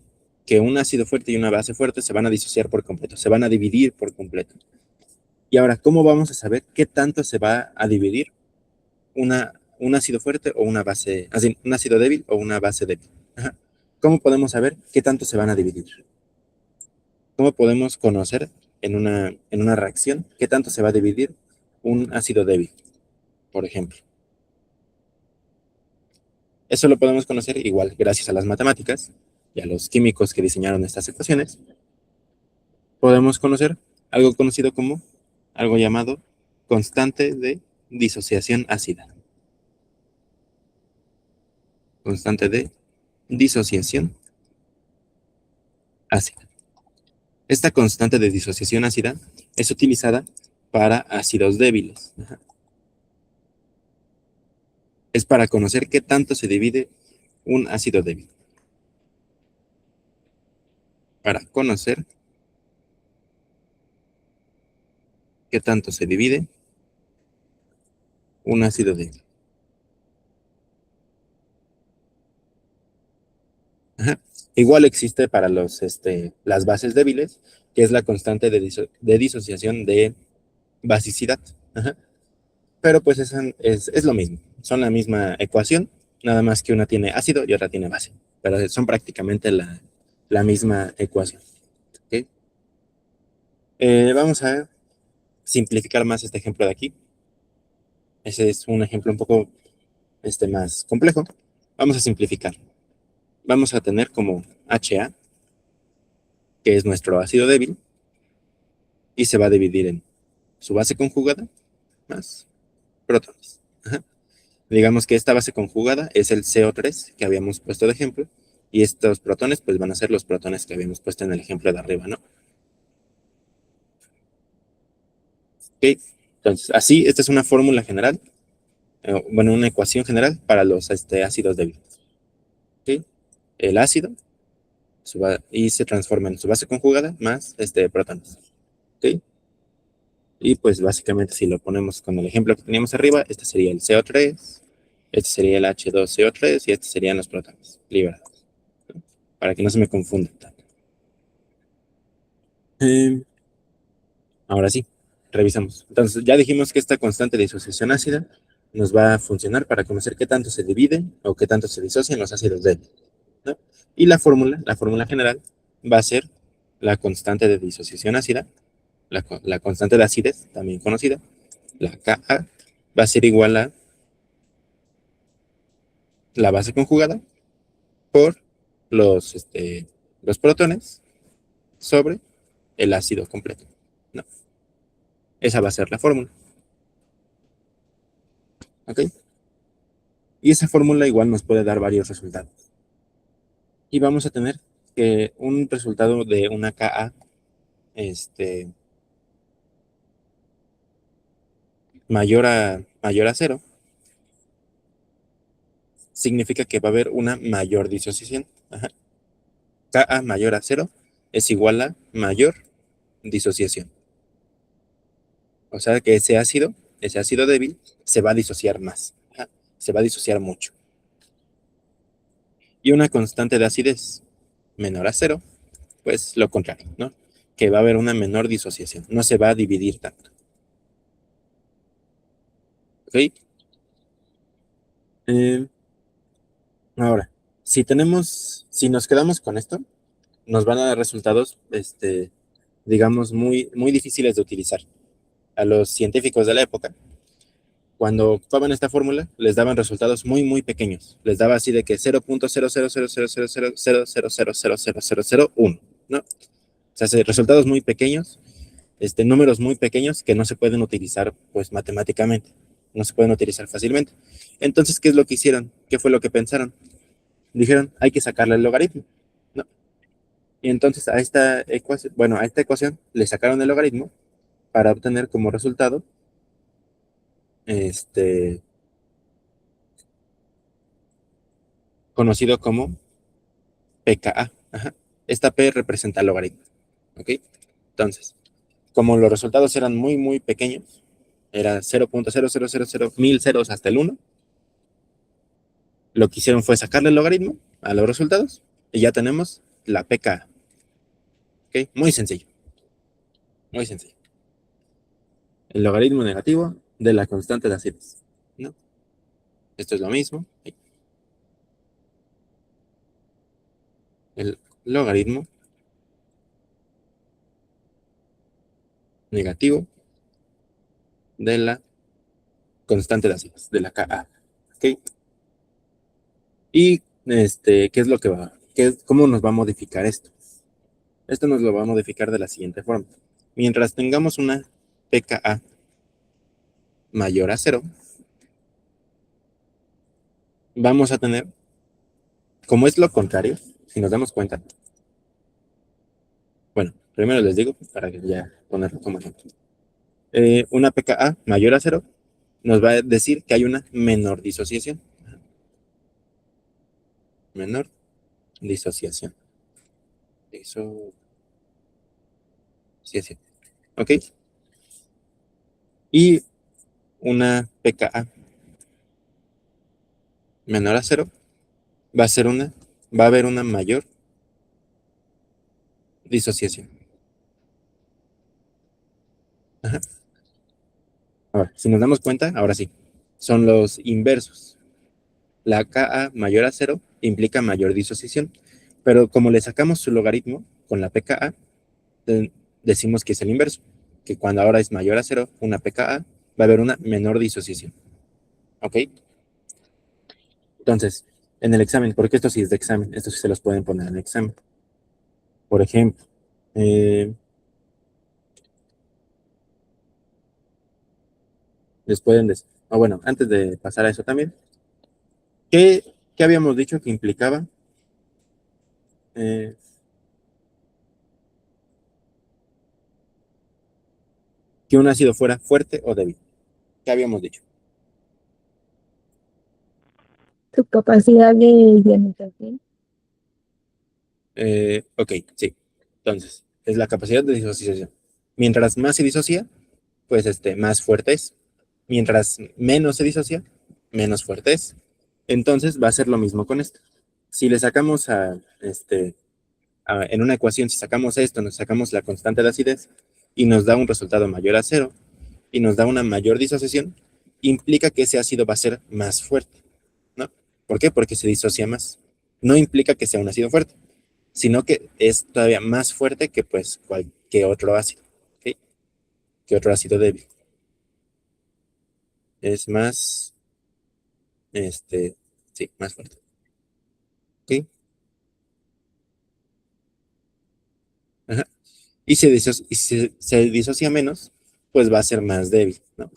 [SPEAKER 1] que un ácido fuerte y una base fuerte se van a disociar por completo, se van a dividir por completo. Y ahora, ¿cómo vamos a saber qué tanto se va a dividir un ácido fuerte o una base, así, un ácido débil o una base débil? Ajá. ¿Cómo podemos saber qué tanto se van a dividir? ¿Cómo podemos conocer en una reacción qué tanto se va a dividir un ácido débil, por ejemplo? Eso lo podemos conocer igual gracias a las matemáticas y a los químicos que diseñaron estas ecuaciones. Podemos conocer algo conocido como algo llamado constante de disociación ácida. constante de disociación ácida. Esta constante de disociación ácida es utilizada para ácidos débiles. Es para conocer qué tanto se divide un ácido débil. Para conocer qué tanto se divide un ácido débil. Ajá. Igual existe para las bases débiles, que es la constante de disociación de basicidad. Ajá. Pero pues es lo mismo, son la misma ecuación, nada más que una tiene ácido y otra tiene base, pero son prácticamente la misma ecuación. ¿Okay? Vamos a simplificar más este ejemplo de aquí. Ese es un ejemplo un poco más complejo. Vamos a simplificar. Vamos a tener como HA, que es nuestro ácido débil, y se va a dividir en su base conjugada más protones. Ajá. Digamos que esta base conjugada es el CO3 que habíamos puesto de ejemplo, y estos protones pues van a ser los protones que habíamos puesto en el ejemplo de arriba, ¿no? Ok, entonces así, esta es una fórmula general, bueno, una ecuación general para los ácidos débiles. Ok, el ácido y se transforma en su base conjugada más protones. Ok, y pues básicamente si lo ponemos con el ejemplo que teníamos arriba, este sería el CO3, este sería el H2CO3 y estos serían los protones liberados, ¿no? Para que no se me confunda tanto. Ahora sí, revisamos. Entonces, ya dijimos que esta constante de disociación ácida nos va a funcionar para conocer qué tanto se dividen o qué tanto se disocian los ácidos débiles, ¿no? Y la fórmula general va a ser la constante de disociación ácida, la constante de acidez, también conocida, la Ka, va a ser igual a la base conjugada por los protones sobre el ácido completo, ¿no? Esa va a ser la fórmula. ¿Ok? Y esa fórmula igual nos puede dar varios resultados. Y vamos a tener que un resultado de una Ka mayor a 0 significa que va a haber una mayor disociación. Ajá. Ka mayor a 0 es igual a mayor disociación. O sea que ese ácido débil, se va a disociar más. Ajá. Se va a disociar mucho. Y una constante de acidez menor a 0, pues lo contrario, ¿no? Que va a haber una menor disociación. No se va a dividir tanto. ¿Ok? Ahora, si nos quedamos con esto, nos van a dar resultados, digamos, muy, muy difíciles de utilizar. A los científicos de la época, cuando ocupaban esta fórmula, les daban resultados muy, muy pequeños. Les daba así de que 0.0000000000001, ¿no? O sea, resultados muy pequeños, números muy pequeños que no se pueden utilizar, pues, matemáticamente. No se pueden utilizar fácilmente. Entonces, ¿qué es lo que hicieron? ¿Qué fue lo que pensaron? Dijeron, hay que sacarle el logaritmo, ¿no? Y entonces a esta ecuación le sacaron el logaritmo para obtener como resultado conocido como pKa. Ajá. Esta P representa el logaritmo. ¿Ok? Entonces, como los resultados eran muy, muy pequeños, era 0.0000 ceros hasta el 1, lo que hicieron fue sacarle el logaritmo a los resultados y ya tenemos la pKa. ¿Ok? Muy sencillo. Muy sencillo. El logaritmo negativo de la constante de acidez, ¿no? Esto es lo mismo. El logaritmo negativo de la constante de acidez, de la Ka. ¿Ok? Y ¿qué es lo que va? ¿Cómo nos va a modificar esto? Esto nos lo va a modificar de la siguiente forma. Mientras tengamos una pKa mayor a 0, vamos a tener como es lo contrario, si nos damos cuenta, bueno, primero les digo, para que ya ponerlo como ejemplo. Una pKa mayor a 0 nos va a decir que hay una menor disociación. Menor disociación. Disociación. ¿Ok? Y una pKa menor a 0 va a haber una mayor disociación. Ajá. Ahora, si nos damos cuenta, ahora sí, son los inversos. La Ka mayor a 0 implica mayor disociación, pero como le sacamos su logaritmo con la pKa, decimos que es el inverso, que cuando ahora es mayor a 0, una pKa, va a haber una menor disociación. ¿Ok? Entonces, en el examen, porque esto sí es de examen, esto sí se los pueden poner en el examen. Por ejemplo, les pueden decir, bueno, antes de pasar a eso también, ¿qué habíamos dicho que implicaba? Que un ácido fuera fuerte o débil. ¿Qué habíamos dicho?
[SPEAKER 3] Su capacidad de ionización.
[SPEAKER 1] Ok, sí. Entonces, es la capacidad de disociación. Mientras más se disocia, pues más fuerte es. Mientras menos se disocia, menos fuerte es. Entonces va a ser lo mismo con esto. Si le sacamos en una ecuación, si sacamos esto, nos sacamos la constante de acidez y nos da un resultado mayor a 0 y nos da una mayor disociación, implica que ese ácido va a ser más fuerte, ¿no? ¿Por qué? Porque se disocia más. No implica que sea un ácido fuerte, sino que es todavía más fuerte que pues cualquier otro ácido, ¿ok? Que otro ácido débil. Es más, sí, más fuerte. ¿Ok? Ajá. Y si se disocia menos, pues va a ser más débil, ¿no?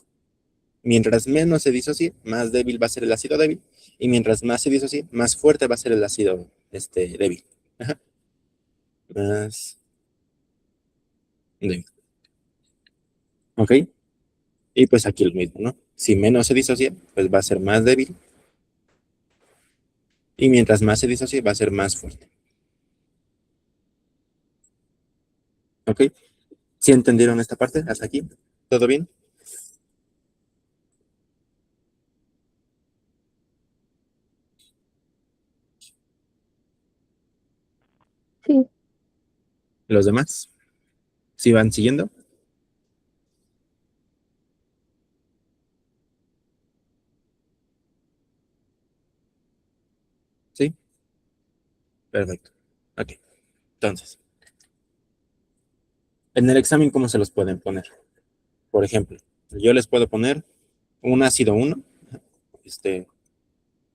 [SPEAKER 1] Mientras menos se disocie, más débil va a ser el ácido débil. Y mientras más se disocie, más fuerte va a ser el ácido débil. Ajá. Más débil. ¿Ok? Y pues aquí lo mismo, ¿no? Si menos se disocia, pues va a ser más débil. Y mientras más se disocie, va a ser más fuerte. ¿Ok? ¿Sí entendieron esta parte hasta aquí? ¿Todo bien?
[SPEAKER 3] Sí,
[SPEAKER 1] ¿Los demás? ¿Sí van siguiendo? ¿Sí? Perfecto. Ok. Entonces, en el examen, ¿cómo se los pueden poner? Por ejemplo, yo les puedo poner un ácido 1.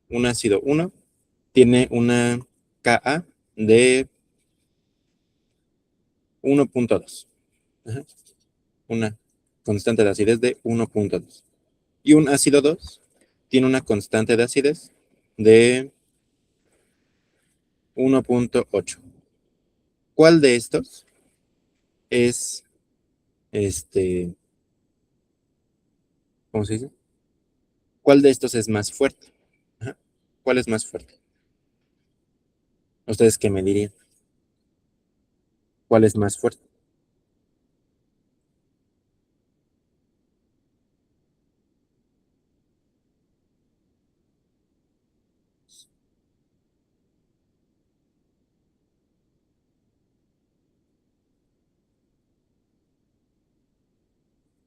[SPEAKER 1] Un ácido 1 tiene una Ka de 1.2. Una constante de acidez de 1.2. Y un ácido 2 tiene una constante de acidez de 1.8. ¿Cuál de estos es, ¿cómo se dice? ¿Cuál de estos es más fuerte? Ajá. ¿Cuál es más fuerte? ¿Ustedes qué me dirían? ¿Cuál es más fuerte?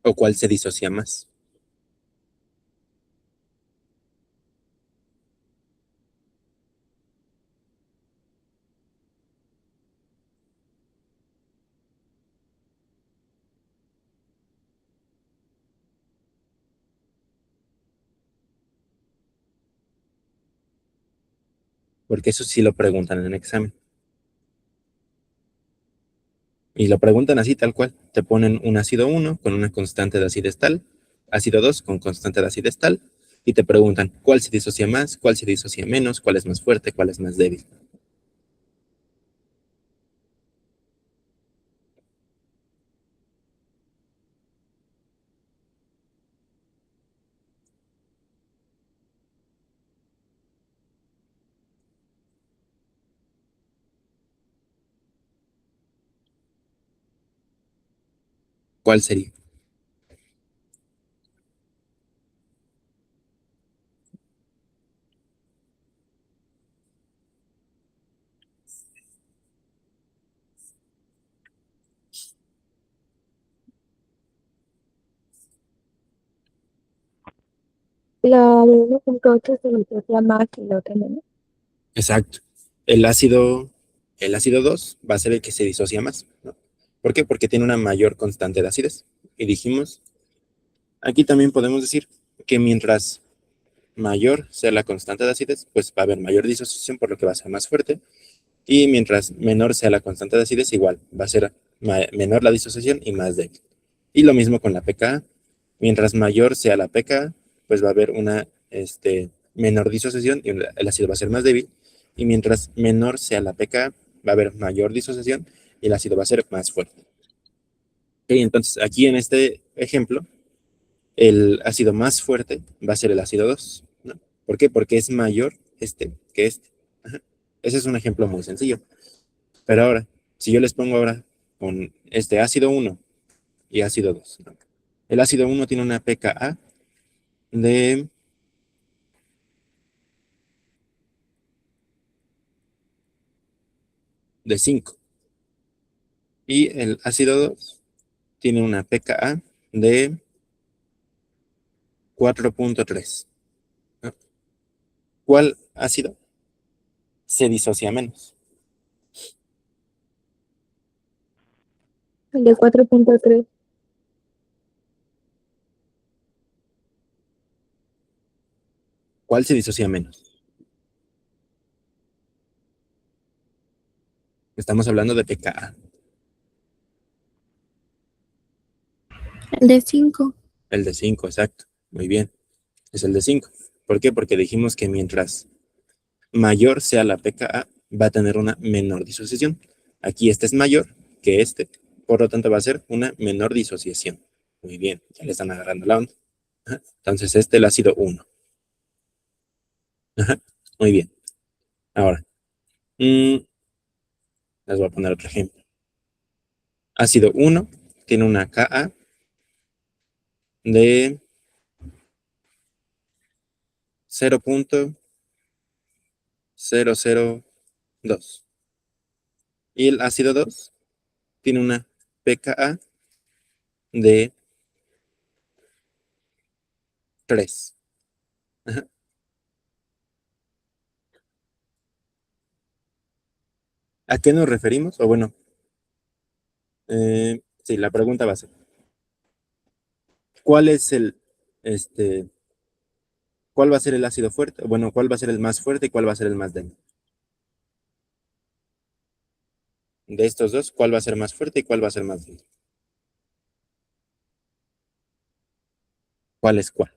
[SPEAKER 1] ¿O cuál se disocia más? Porque eso sí lo preguntan en el examen. Y lo preguntan así tal cual. Te ponen un ácido 1 con una constante de acidez tal, ácido 2 con constante de acidez tal, y te preguntan cuál se disocia más, cuál se disocia menos, cuál es más fuerte, cuál es más débil. ¿Cuál sería?
[SPEAKER 3] La de 1.8 se disocia más y la otra menos.
[SPEAKER 1] Exacto. El ácido, el ácido 2 va a ser el que se disocia más, ¿no? ¿Por qué? Porque tiene una mayor constante de acidez. Y dijimos, aquí también podemos decir que mientras mayor sea la constante de acidez, pues va a haber mayor disociación, por lo que va a ser más fuerte. Y mientras menor sea la constante de acidez, igual va a ser menor la disociación y más débil. Y lo mismo con la pKa. Mientras mayor sea la pKa, pues va a haber una menor disociación y el ácido va a ser más débil. Y mientras menor sea la pKa, va a haber mayor disociación y el ácido va a ser más fuerte. Okay, entonces, aquí en este ejemplo, el ácido más fuerte va a ser el ácido 2, ¿no? ¿Por qué? Porque es mayor que este. Ajá. Ese es un ejemplo muy sencillo. Pero ahora, si yo les pongo ahora con este ácido 1 y ácido 2, ¿no? El ácido 1 tiene una pKa de de 5 y el ácido 2 tiene una pKa de 4.3. ¿No? ¿Cuál ácido se disocia menos?
[SPEAKER 3] El de 4.3.
[SPEAKER 1] ¿Cuál se disocia menos? Estamos hablando de pKa.
[SPEAKER 2] El de 5.
[SPEAKER 1] El de 5, exacto. Muy bien. Es el de 5. ¿Por qué? Porque dijimos que mientras mayor sea la pKa, va a tener una menor disociación. Aquí este es mayor que este, por lo tanto va a ser una menor disociación. Muy bien, ya le están agarrando la onda. Ajá. Entonces el ácido 1. Ajá. Muy bien. Ahora, les voy a poner otro ejemplo. Ácido 1 tiene una Ka de 0.002. Y el ácido 2 tiene una pKa de 3. Ajá. ¿A qué nos referimos? O bueno, sí, la pregunta va a ser, ¿cuál es este, cuál va a ser el ácido fuerte? Bueno, ¿cuál va a ser el más fuerte y cuál va a ser el más débil? De estos dos, ¿cuál va a ser más fuerte y cuál va a ser más débil? ¿Cuál es cuál?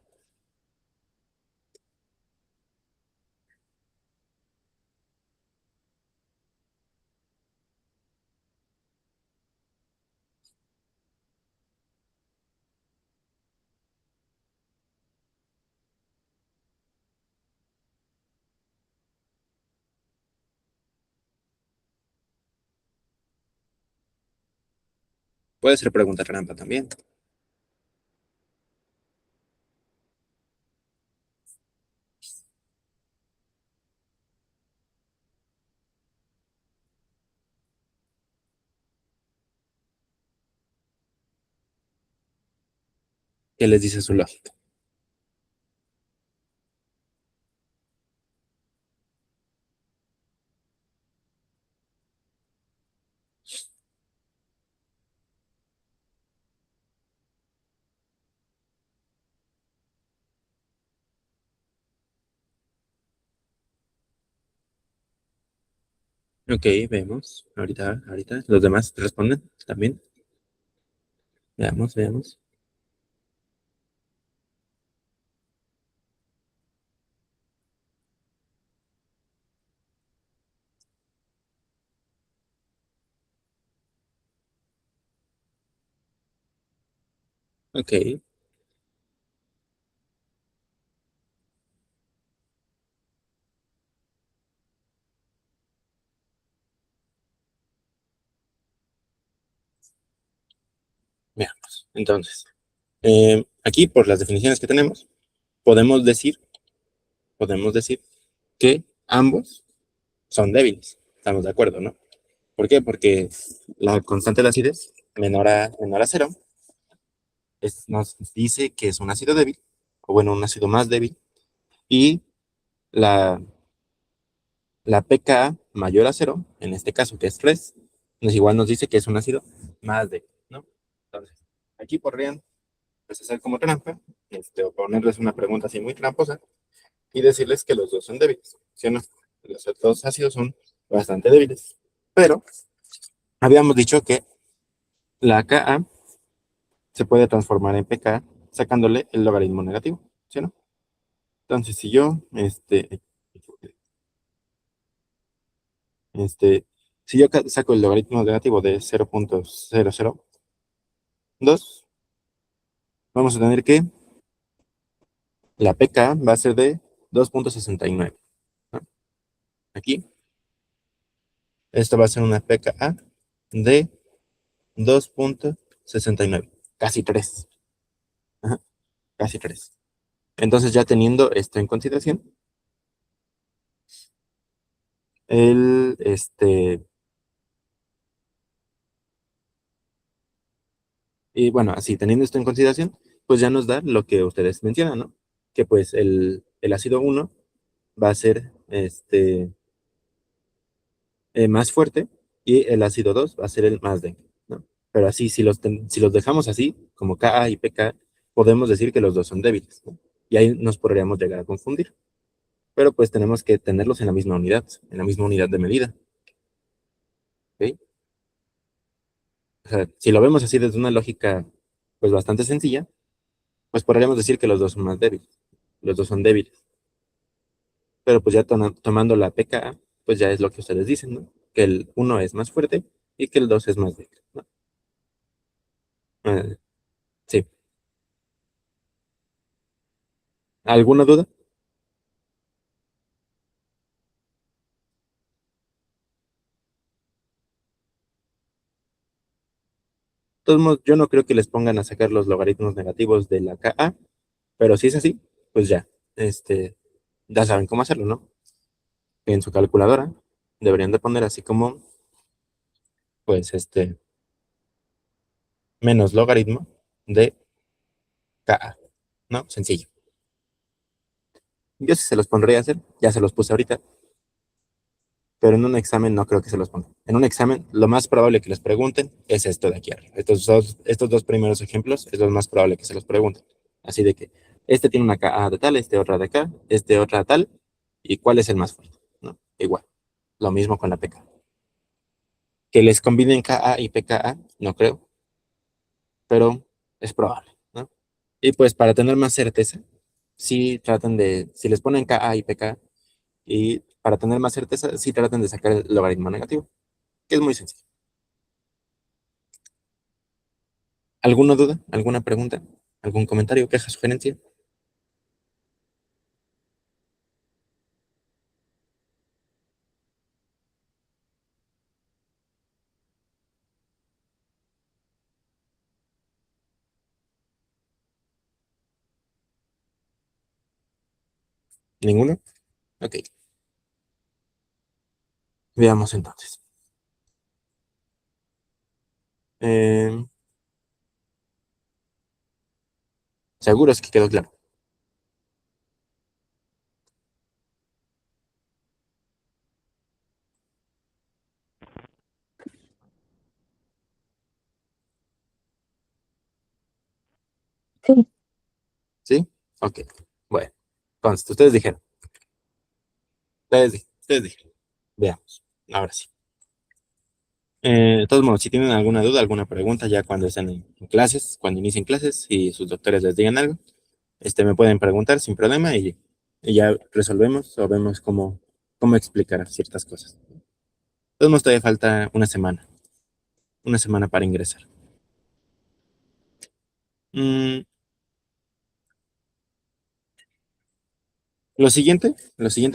[SPEAKER 1] Puede ser pregunta trampa también. ¿Qué les dice su lógica? Ok, vemos. Ahorita. Los demás responden también. Veamos. Ok, veamos. Entonces, aquí por las definiciones que tenemos, podemos decir, podemos decir que ambos son débiles. Estamos de acuerdo, ¿no? ¿Por qué? Porque la constante de acidez menor a cero nos dice que es un ácido débil, o bueno, un ácido más débil, y la, la pKa mayor a cero, en este caso que es 3, igual nos dice que es un ácido más débil, ¿no? Entonces, aquí podrían pues, hacer como trampa, o ponerles una pregunta así muy tramposa, y decirles que los dos son débiles, ¿sí o no? Los dos ácidos son bastante débiles, pero habíamos dicho que la Ka se puede transformar en pK sacándole el logaritmo negativo, ¿sí o no? Entonces, si yo, este, si yo saco el logaritmo negativo de 0.002, vamos a tener que la pK va a ser de 2.69, ¿no? Aquí, esto va a ser una pKa de 2.69, casi 3, ajá, casi 3. Entonces, ya teniendo esto en consideración, el, y bueno, así teniendo esto en consideración, pues ya nos da lo que ustedes mencionan, ¿no? Que pues el ácido uno va a ser más fuerte y el ácido 2 va a ser el más denso, ¿no? Pero así, si los dejamos así, como Ka y Pk, podemos decir que los dos son débiles, ¿no? Y ahí nos podríamos llegar a confundir. Pero pues tenemos que tenerlos en la misma unidad de medida, ¿ok? O sea, si lo vemos así desde una lógica pues bastante sencilla, pues podríamos decir que los dos son más débiles, los dos son débiles. Pero pues ya tomando la pKa, pues ya es lo que ustedes dicen, ¿no? Que el uno es más fuerte y que el 2 es más débil, ¿no? Eh, sí. ¿Alguna duda? De todos modos, yo no creo que les pongan a sacar los logaritmos negativos de la Ka, pero si es así, pues ya, ya saben cómo hacerlo, ¿no? En su calculadora deberían de poner así como, pues, menos logaritmo de Ka, ¿no? Sencillo. Yo sí se los pondría a hacer, ya se los puse ahorita, pero en un examen no creo que se los pongan. En un examen, lo más probable que les pregunten es esto de aquí arriba. Estos dos primeros ejemplos es lo más probable que se los pregunten. Así de que este tiene una Ka de tal, este otra de acá, este otra tal, y cuál es el más fuerte, ¿no? Igual, lo mismo con la pK. Que les combinen Ka y pKa, no creo, pero es probable, ¿no? Y pues para tener más certeza, si les ponen Ka y pK, y para tener más certeza, sí traten de sacar el logaritmo negativo, que es muy sencillo. ¿Alguna duda? ¿Alguna pregunta? ¿Algún comentario, queja, sugerencia? ¿Ninguno? Ok, veamos entonces. Eh, Seguro es que quedó claro.
[SPEAKER 3] Sí,
[SPEAKER 1] ¿Sí? Ok. Bueno, entonces, ustedes dijeron. Ustedes dijeron. Veamos. Ahora sí. De todos modos, si tienen alguna duda, alguna pregunta, ya cuando estén en clases, cuando inicien clases y sus doctores les digan algo, me pueden preguntar sin problema y ya resolvemos o vemos cómo explicar ciertas cosas. De todos modos, todavía falta una semana para ingresar. Mm, lo siguiente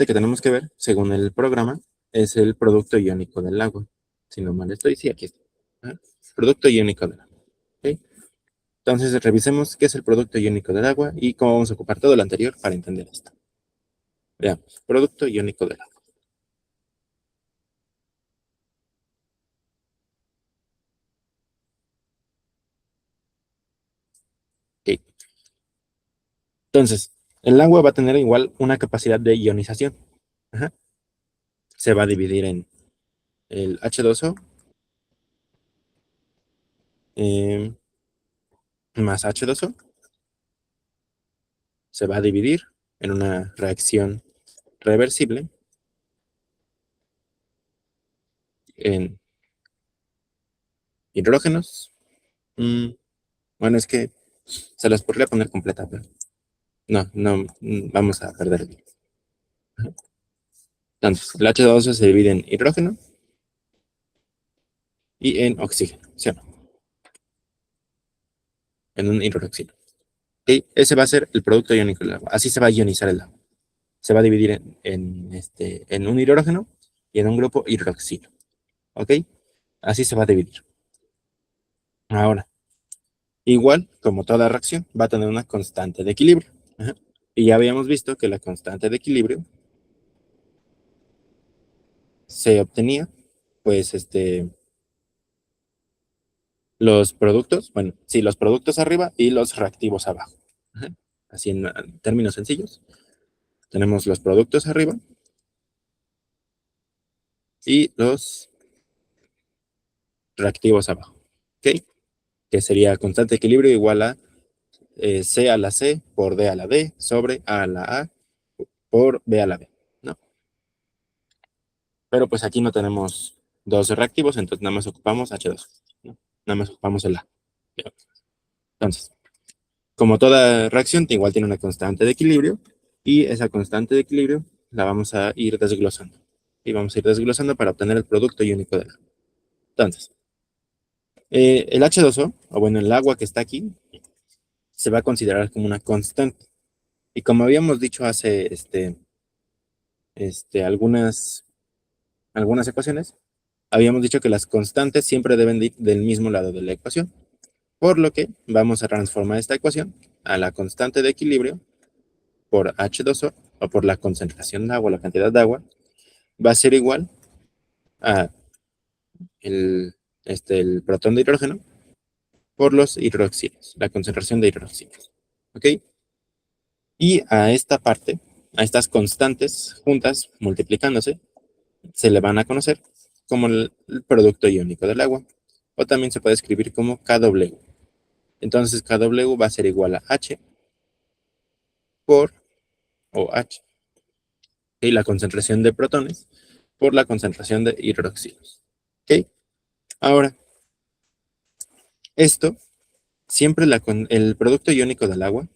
[SPEAKER 1] que tenemos que ver, según el programa, es el producto iónico del agua. Si no mal estoy, sí, aquí está. Ajá. Producto iónico del agua. ¿Ok? Entonces, revisemos qué es el producto iónico del agua y cómo vamos a ocupar todo lo anterior para entender esto. Veamos, producto iónico del agua. Ok. Entonces, el agua va a tener igual una capacidad de ionización. Ajá. Se va a dividir en el H2O eh, más H2O. Se va a dividir en una reacción reversible en hidrógenos. Mm, bueno, es que se las podría poner completa, pero no, vamos a perder el tiempo. Entonces, el H2O se divide en hidrógeno y en oxígeno, ¿sí o no? En un hidroxilo. Y ese va a ser el producto iónico del agua. Así se va a ionizar el agua. Se va a dividir en un hidrógeno y en un grupo hidroxilo. ¿Ok? Así se va a dividir. Ahora, igual, como toda reacción, va a tener una constante de equilibrio. Ajá. Y ya habíamos visto que la constante de equilibrio se obtenía, pues, los productos, bueno, sí, los productos arriba y los reactivos abajo. Ajá. Así en términos sencillos, tenemos los productos arriba y los reactivos abajo. ¿Ok? Que sería constante de equilibrio igual a C a la C por D a la D sobre A a la A por B a la B, ¿no? Pero pues aquí no tenemos dos reactivos, entonces nada más ocupamos H2, ¿no? Nada más ocupamos el A. Entonces, como toda reacción, igual tiene una constante de equilibrio y esa constante de equilibrio la vamos a ir desglosando. Y vamos a ir desglosando para obtener el producto iónico del agua. Entonces, el H2O, o bueno, el agua que está aquí, se va a considerar como una constante. Y como habíamos dicho hace algunas ecuaciones, habíamos dicho que las constantes siempre deben ir del mismo lado de la ecuación, por lo que vamos a transformar esta ecuación a la constante de equilibrio por H2O o por la concentración de agua, la cantidad de agua, va a ser igual a el protón de hidrógeno por los hidroxilos, la concentración de hidroxilos. ¿Ok? Y a esta parte, a estas constantes juntas, multiplicándose, se le van a conocer como el producto iónico del agua, o también se puede escribir como Kw. Entonces Kw va a ser igual a H por OH, y la concentración de protones por la concentración de hidroxilos. ¿Ok? Ahora, esto, siempre el producto iónico del agua,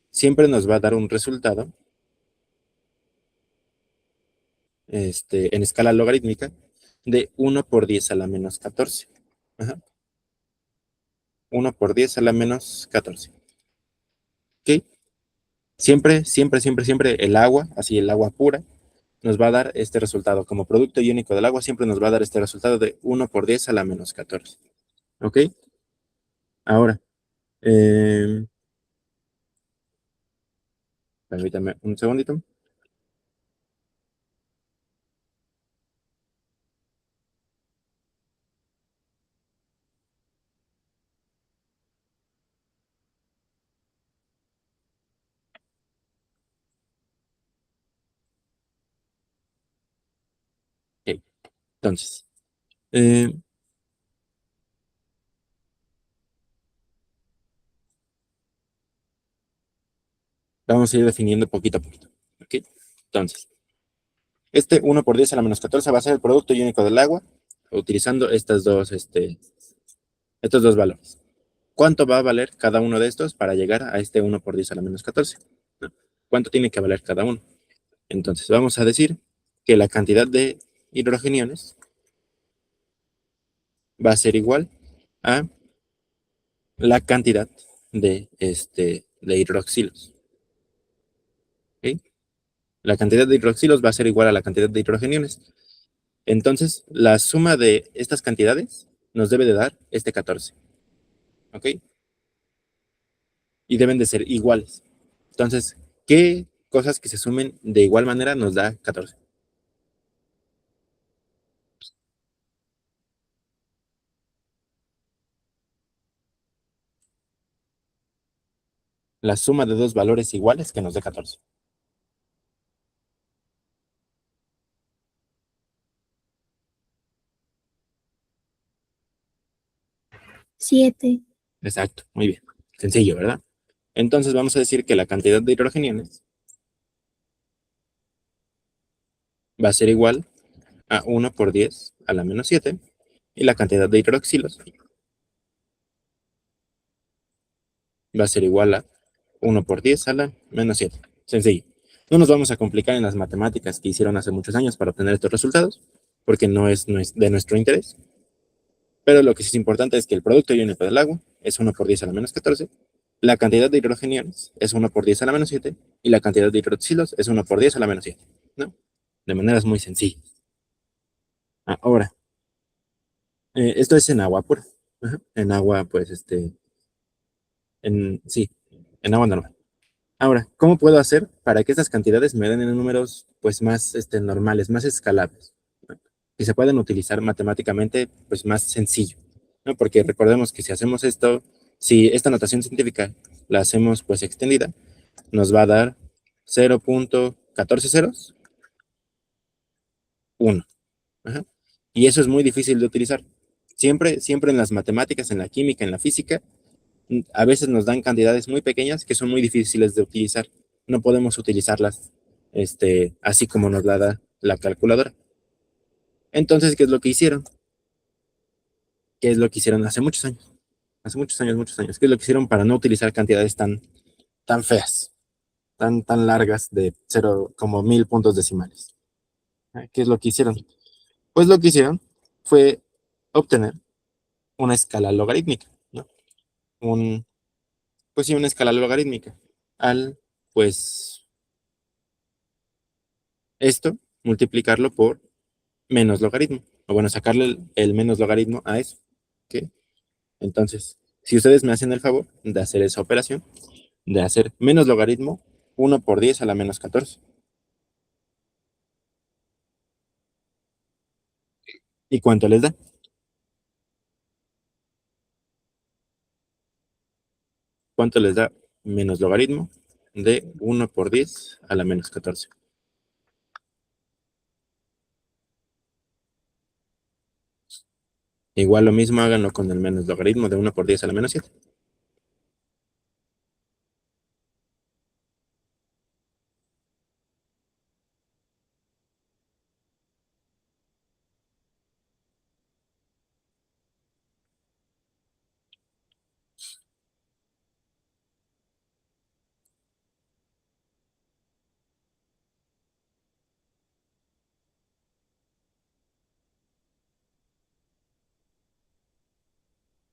[SPEAKER 1] siempre nos va a dar un resultado en escala logarítmica de 1 por 10 a la menos 14. Ajá. 1 por 10 a la menos 14. ¿Ok? Siempre, siempre, siempre, siempre el agua, así el agua pura, nos va a dar este resultado. Como producto iónico del agua, siempre nos va a dar este resultado de 1 por 10 a la menos 14. ¿Ok? Ahora, eh, permítame un segundito. Ok, entonces, eh, vamos a ir definiendo poquito a poquito. ¿Ok? Entonces, este 1 por 10 a la menos 14 va a ser el producto iónico del agua, utilizando estos dos valores. ¿Cuánto va a valer cada uno de estos para llegar a este 1 por 10 a la menos 14? ¿No? ¿Cuánto tiene que valer cada uno? Entonces, vamos a decir que la cantidad de hidrogeniones va a ser igual a la cantidad de hidroxilos. ¿Ok? La cantidad de hidroxilos va a ser igual a la cantidad de hidrogeniones. Entonces, la suma de estas cantidades nos debe de dar 14. ¿Ok? Y deben de ser iguales. Entonces, ¿qué cosas que se sumen de igual manera nos da 14? La suma de dos valores iguales que nos dé 14.
[SPEAKER 2] 7.
[SPEAKER 1] Exacto, muy bien. Sencillo, ¿verdad? Entonces vamos a decir que la cantidad de hidrogeniones va a ser igual a 1 por 10 a la menos 7 y la cantidad de hidroxilos va a ser igual a 1 por 10 a la menos 7. Sencillo. No nos vamos a complicar en las matemáticas que hicieron hace muchos años para obtener estos resultados, porque no es de nuestro interés. Pero lo que sí es importante es que el producto iónico del agua es 1 por 10 a la menos 14, la cantidad de hidrogeniones es 1 por 10 a la menos 7 y la cantidad de hidroxilos es 1 por 10 a la menos 7, ¿no? De maneras muy sencillas. Ahora, esto es en agua pura. Ajá. En agua, pues, sí, en agua normal. Ahora, ¿cómo puedo hacer para que estas cantidades me den en números, pues, más, normales, más escalables, ¿no? Que se puedan utilizar matemáticamente, pues, más sencillo, ¿no? Porque recordemos que si hacemos esto, si esta notación científica la hacemos, pues, extendida, nos va a dar 0.14 ceros, 1. Ajá. Y eso es muy difícil de utilizar. Siempre en las matemáticas, en la química, en la física, a veces nos dan cantidades muy pequeñas que son muy difíciles de utilizar. No podemos utilizarlas así como nos la da la calculadora. Entonces, ¿qué es lo que hicieron? ¿Qué es lo que hicieron hace muchos años? Hace muchos años. ¿Qué es lo que hicieron para no utilizar cantidades tan feas, tan largas de 0, como 1000 puntos decimales? ¿Qué es lo que hicieron? Pues lo que hicieron fue obtener una escala logarítmica, ¿no? Pues sí, una escala logarítmica. Al, pues, esto, multiplicarlo por menos logaritmo. O bueno, sacarle el menos logaritmo a eso. ¿Ok? Entonces, si ustedes me hacen el favor de hacer esa operación, de hacer menos logaritmo 1 por 10 a la menos 14. ¿Y cuánto les da? ¿Cuánto les da menos logaritmo de 1 por 10 a la menos 14? Igual lo mismo háganlo con el menos logaritmo de 1 por 10 a la menos 7.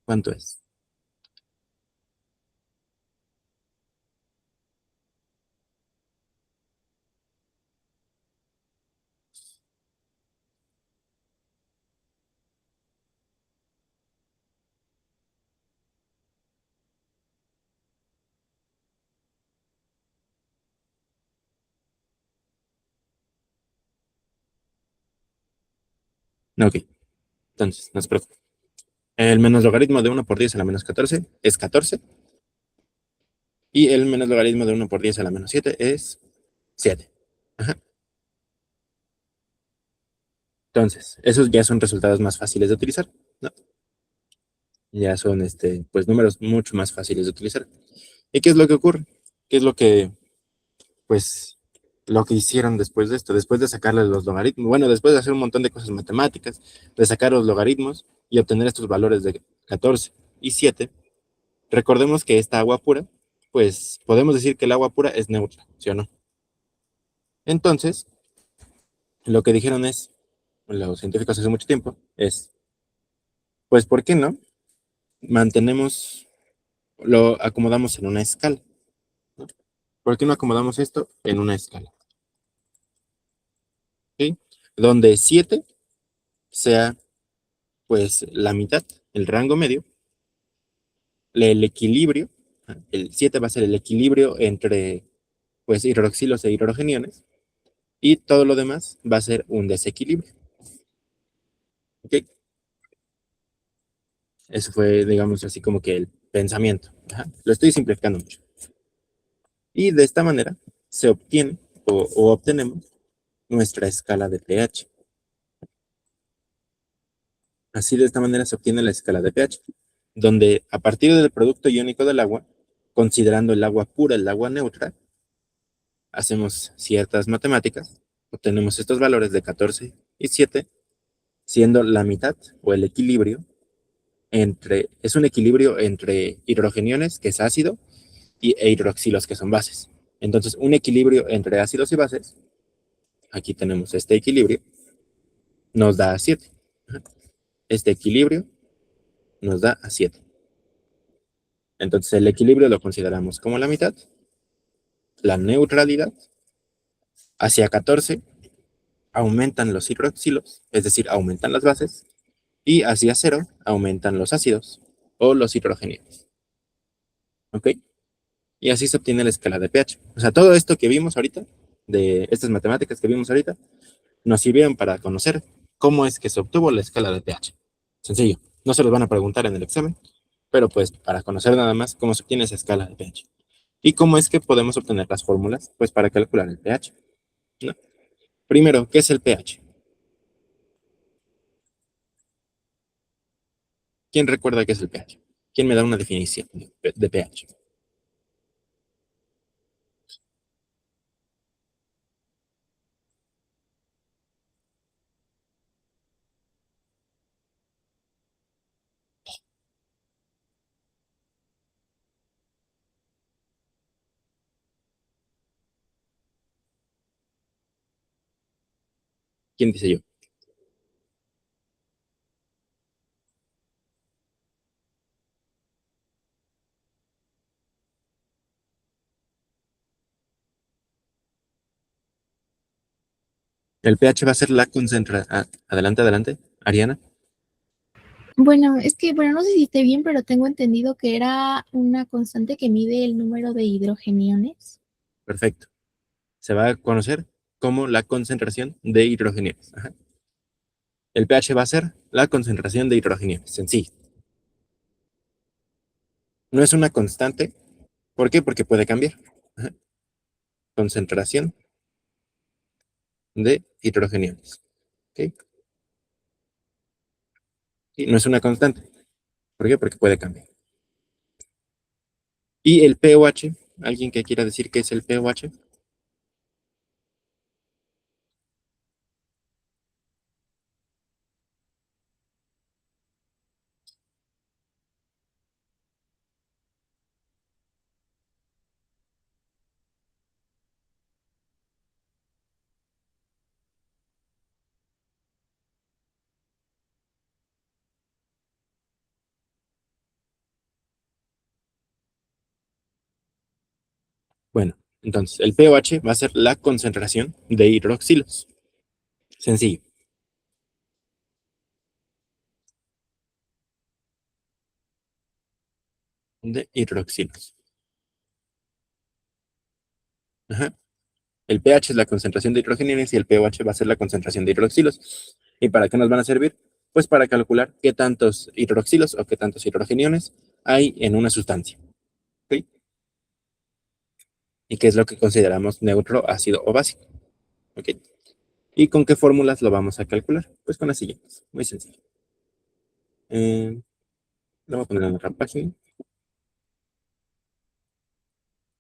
[SPEAKER 1] ¿Cuánto es? Ok, entonces, no se preocupen. El menos logaritmo de 1 por 10 a la menos 14 es 14. Y el menos logaritmo de 1 por 10 a la menos 7 es 7. Ajá. Entonces, esos ya son resultados más fáciles de utilizar, ¿no? Ya son, pues, números mucho más fáciles de utilizar. ¿Y qué es lo que ocurre? ¿Qué es lo que, pues, lo que hicieron después de esto? Después de sacarle los logaritmos, bueno, después de hacer un montón de cosas matemáticas, de sacar los logaritmos y obtener estos valores de 14 y 7, recordemos que esta agua pura, pues, podemos decir que el agua pura es neutra, ¿sí o no? Entonces, lo que dijeron es, los científicos hace mucho tiempo, es, pues, ¿por qué no? Mantenemos lo acomodamos en una escala, ¿no? ¿Por qué no acomodamos esto en una escala? ¿Sí? Donde 7 sea, pues, la mitad, el rango medio, el equilibrio, el 7 va a ser el equilibrio entre, pues, hidroxilos e hidrogeniones, y todo lo demás va a ser un desequilibrio. ¿Ok? Eso fue, digamos, así como que el pensamiento. Ajá. Lo estoy simplificando mucho. Y de esta manera se obtiene o obtenemos nuestra escala de pH. Así de esta manera se obtiene la escala de pH, donde a partir del producto iónico del agua, considerando el agua pura, el agua neutra, hacemos ciertas matemáticas, obtenemos estos valores de 14 y 7, siendo la mitad o el equilibrio es un equilibrio entre hidrogeniones, que es ácido, e hidroxilos, que son bases. Entonces, un equilibrio entre ácidos y bases, aquí tenemos este equilibrio, nos da a 7. Este equilibrio nos da a 7. Entonces, el equilibrio lo consideramos como la mitad, la neutralidad, hacia 14 aumentan los hidroxilos, es decir, aumentan las bases, y hacia 0 aumentan los ácidos o los hidrogenios. ¿Ok? Y así se obtiene la escala de pH. O sea, todo esto que vimos ahorita, de estas matemáticas que vimos ahorita, nos sirvieron para conocer cómo es que se obtuvo la escala de pH. Sencillo, no se los van a preguntar en el examen, pero pues para conocer nada más cómo se obtiene esa escala de pH. ¿Y cómo es que podemos obtener las fórmulas? Pues para calcular el pH, ¿no? Primero, ¿qué es el pH? ¿Quién recuerda qué es el pH? ¿Quién me da una definición de pH? ¿Quién dice yo? El pH va a ser la concentración. Adelante, adelante, Ariana.
[SPEAKER 3] Bueno, es que, bueno, no sé si esté bien, pero tengo entendido que era una constante que mide el número de hidrogeniones.
[SPEAKER 1] Perfecto. Se va a conocer como la concentración de hidrogeniones. Ajá. El pH va a ser la concentración de hidrogeniones, sencillo. No es una constante. ¿Por qué? Porque puede cambiar. Ajá. Concentración de hidrogeniones. ¿Ok? Y no es una constante. ¿Por qué? Porque puede cambiar. Y el pOH, ¿alguien que quiera decir qué es el pOH? Bueno, entonces el pOH va a ser la concentración de hidroxilos. Sencillo. De hidroxilos. Ajá. El pH es la concentración de hidrogeniones y el pOH va a ser la concentración de hidroxilos. ¿Y para qué nos van a servir? Pues para calcular qué tantos hidroxilos o qué tantos hidrogeniones hay en una sustancia. ¿Ok? Y qué es lo que consideramos neutro, ácido o básico. ¿Ok? ¿Y con qué fórmulas lo vamos a calcular? Pues con las siguientes. Muy sencillo. Lo voy a poner en otra página.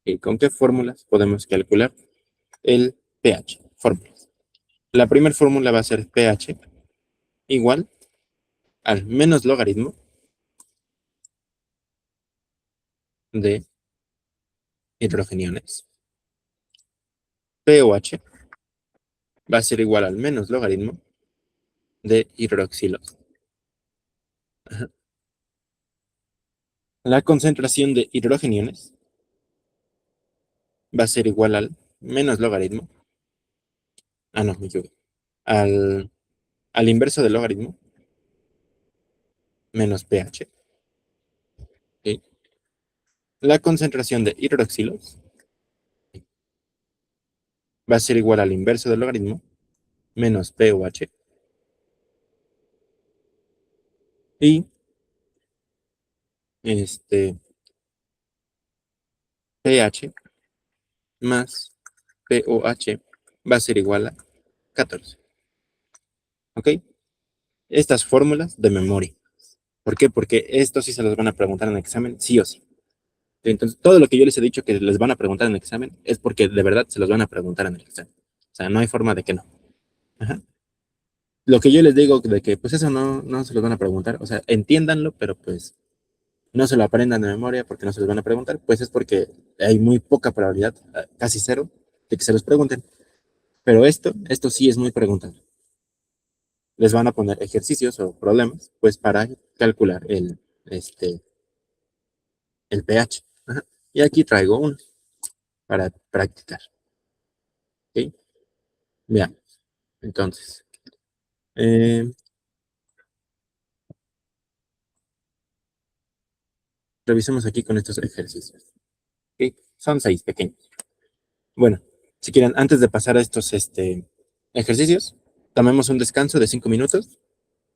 [SPEAKER 1] ¿Y con qué fórmulas podemos calcular el pH? Fórmulas. La primera fórmula va a ser pH igual al menos logaritmo de hidrogeniones. pOH va a ser igual al menos logaritmo de hidroxilos. Ajá. la concentración de hidrogeniones va a ser igual al menos logaritmo. Ah, no, me equivoqué. Al inverso del logaritmo menos pH. ¿Ok? La concentración de hidroxilos va a ser igual al inverso del logaritmo menos pOH. Y pH más pOH va a ser igual a 14. ¿Ok? Estas fórmulas de memoria. ¿Por qué? Porque esto sí se los van a preguntar en el examen, sí o sí. Entonces, todo lo que yo les he dicho que les van a preguntar en el examen es porque de verdad se los van a preguntar en el examen. O sea, no hay forma de que no. Ajá. Lo que yo les digo de que pues eso no se los van a preguntar, o sea, entiéndanlo, pero pues no se lo aprendan de memoria porque no se los van a preguntar, pues es porque hay muy poca probabilidad, casi cero, de que se los pregunten. Pero esto sí es muy preguntable. Les van a poner ejercicios o problemas, pues para calcular el pH. Ajá. Y aquí traigo uno para practicar. ¿Ok? Veamos. Entonces, eh, revisemos aquí con estos ejercicios. ¿Ok? Son 6 pequeños. Bueno, si quieren, antes de pasar a estos ejercicios, tomemos un descanso de 5 minutos.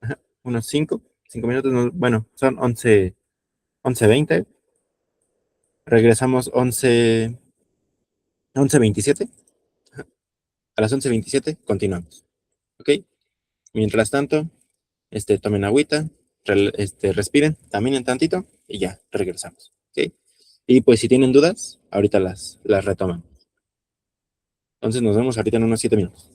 [SPEAKER 1] Ajá, unos 5 minutos. Bueno, son 11:20. Regresamos 11:27. A las 11:27 continuamos. ¿Ok? Mientras tanto, tomen agüita, respiren, caminen tantito y ya, regresamos. ¿Ok? Y pues si tienen dudas, ahorita las retoman. Entonces nos vemos ahorita en unos 7 minutos.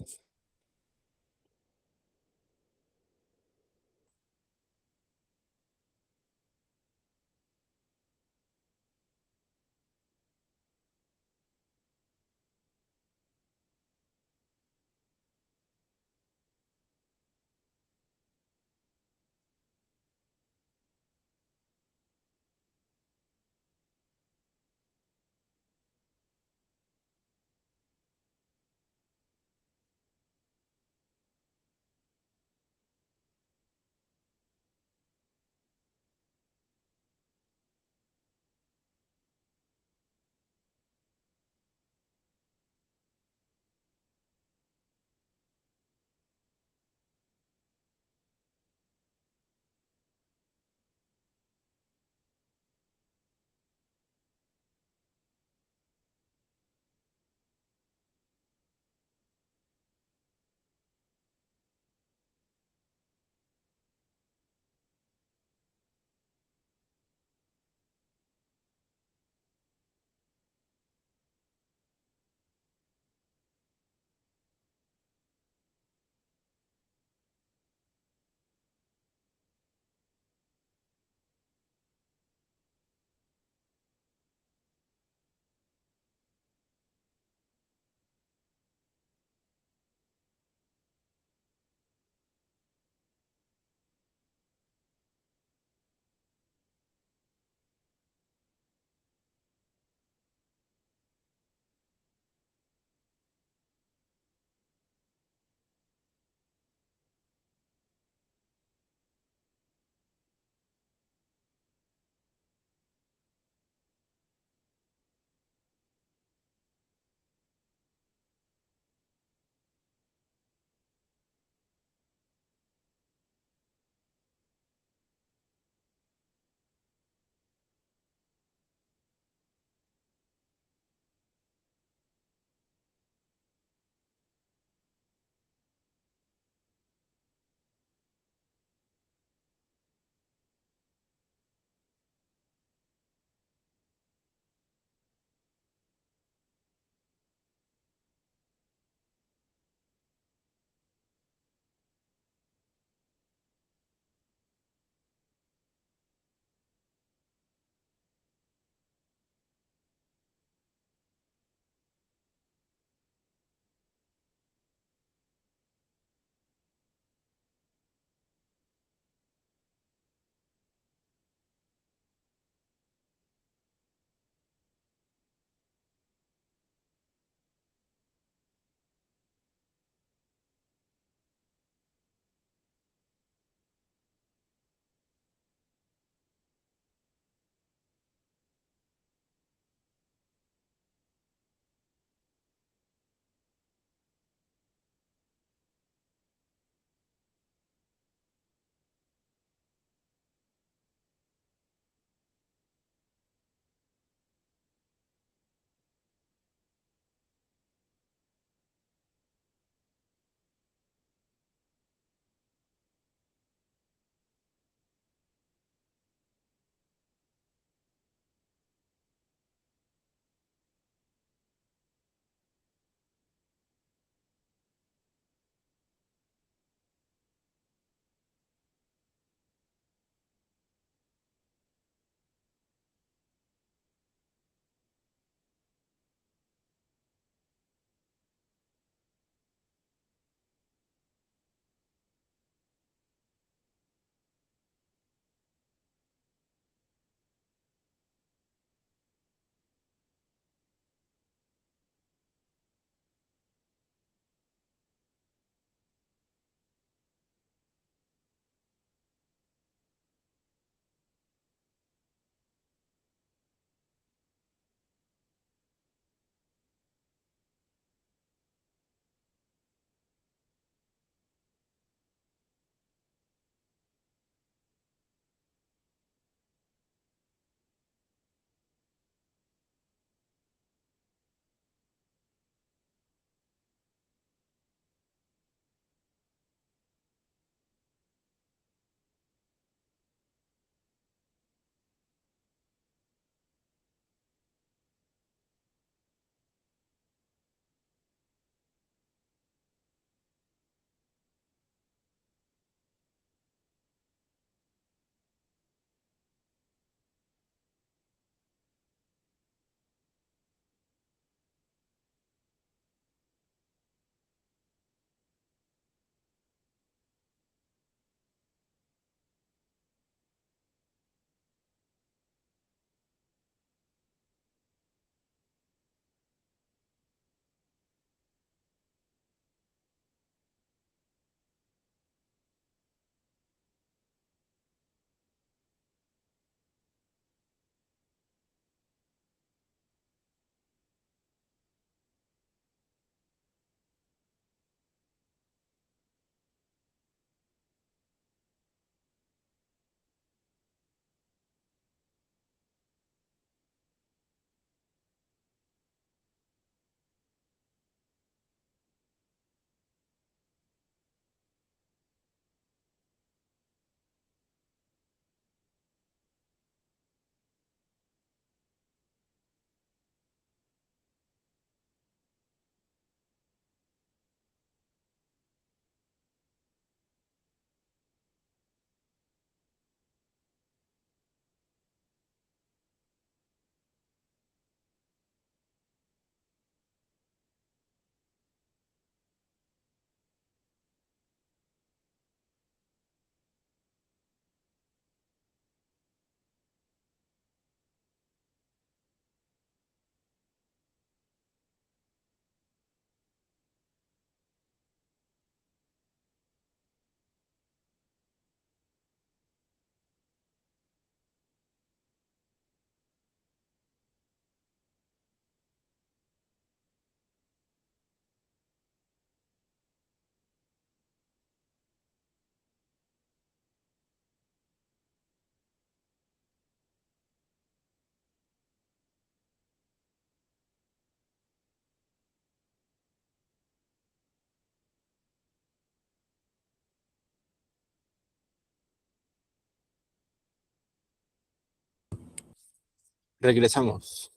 [SPEAKER 1] regresamos.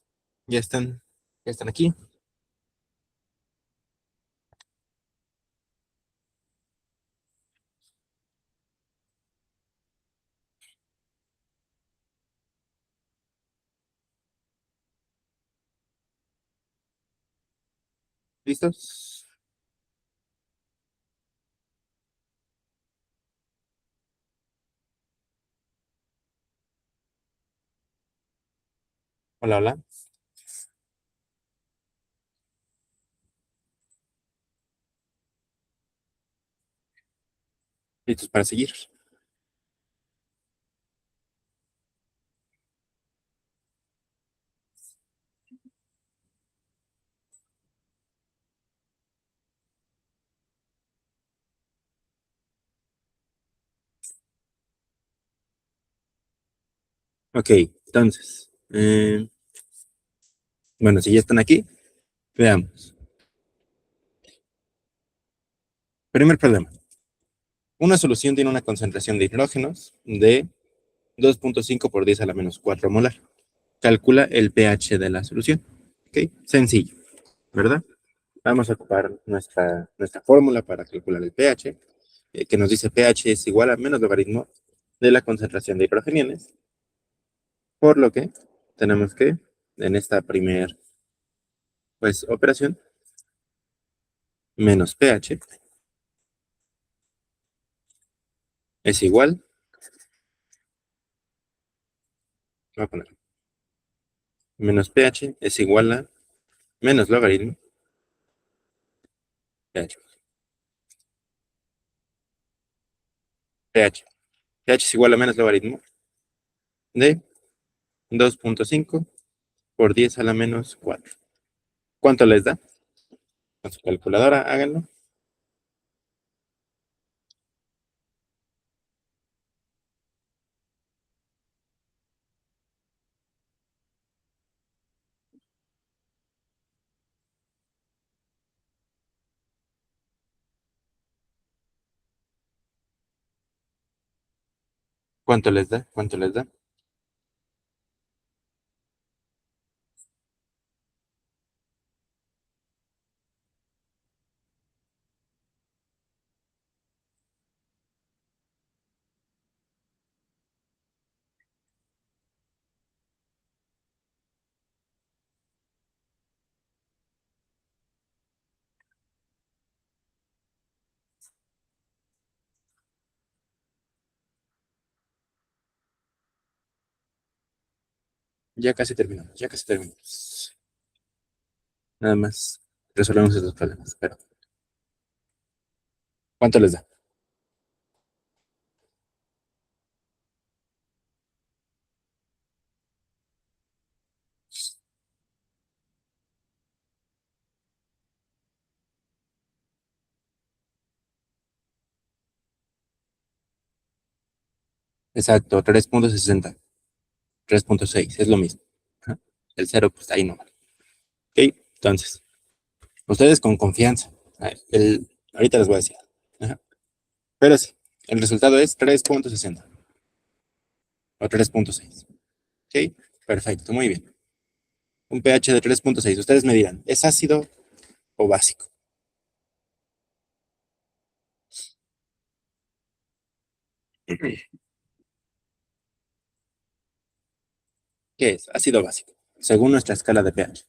[SPEAKER 1] Ya están aquí. ¿Listos? Hola, hola. ¿Listos para seguir? Ok, entonces, bueno, si ya están aquí, veamos. Primer problema. Una solución tiene una concentración de hidrógenos de 2.5 por 10 a la menos 4 molar. Calcula el pH de la solución. Ok, sencillo, ¿verdad? Vamos a ocupar nuestra fórmula para calcular el pH, que nos dice pH es igual a menos logaritmo de la concentración de hidrogeniones, por lo que tenemos que, en esta primera pues, operación, menos pH es igual, voy a poner, menos pH es igual a menos logaritmo pH. pH. pH es igual a menos logaritmo de 2.5 por 10 a la menos 4. ¿Cuánto les da? Con su calculadora, háganlo. ¿Cuánto les da? ¿Cuánto les da? Ya casi terminamos, ya casi terminamos. Nada más resolvemos estos problemas. Pero, ¿cuánto les da? Exacto, 3.60, 3.6, es lo mismo. Ajá. El cero, pues ahí no vale. Ok, entonces, ustedes con confianza. Ahorita les voy a decir. Ajá. Pero sí, el resultado es 3.60 o 3.6. Ok, perfecto, muy bien. Un pH de 3.6. Ustedes me dirán, ¿es ácido o básico? ¿Qué es? Ácido básico, según nuestra escala de pH.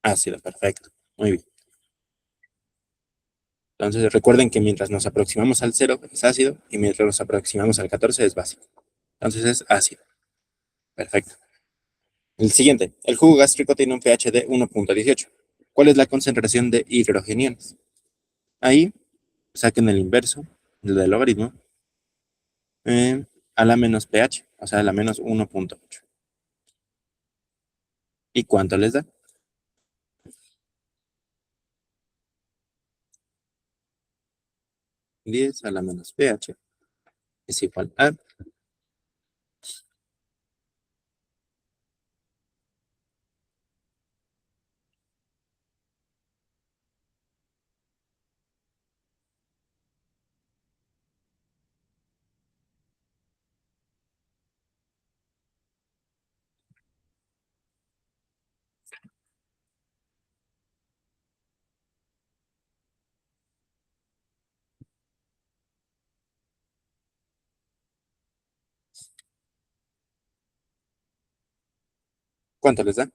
[SPEAKER 1] Ácido, perfecto. Muy bien. Entonces recuerden que mientras nos aproximamos al cero es ácido y mientras nos aproximamos al 14 es básico. Entonces es ácido. Perfecto. El siguiente. El jugo gástrico tiene un pH de 1.18. ¿Cuál es la concentración de hidrogeniones? Ahí saquen el inverso del logaritmo a la menos pH, o sea, a la menos 1.8. ¿Y cuánto les da? 10 a la menos pH es igual a ¿Cuánto les da?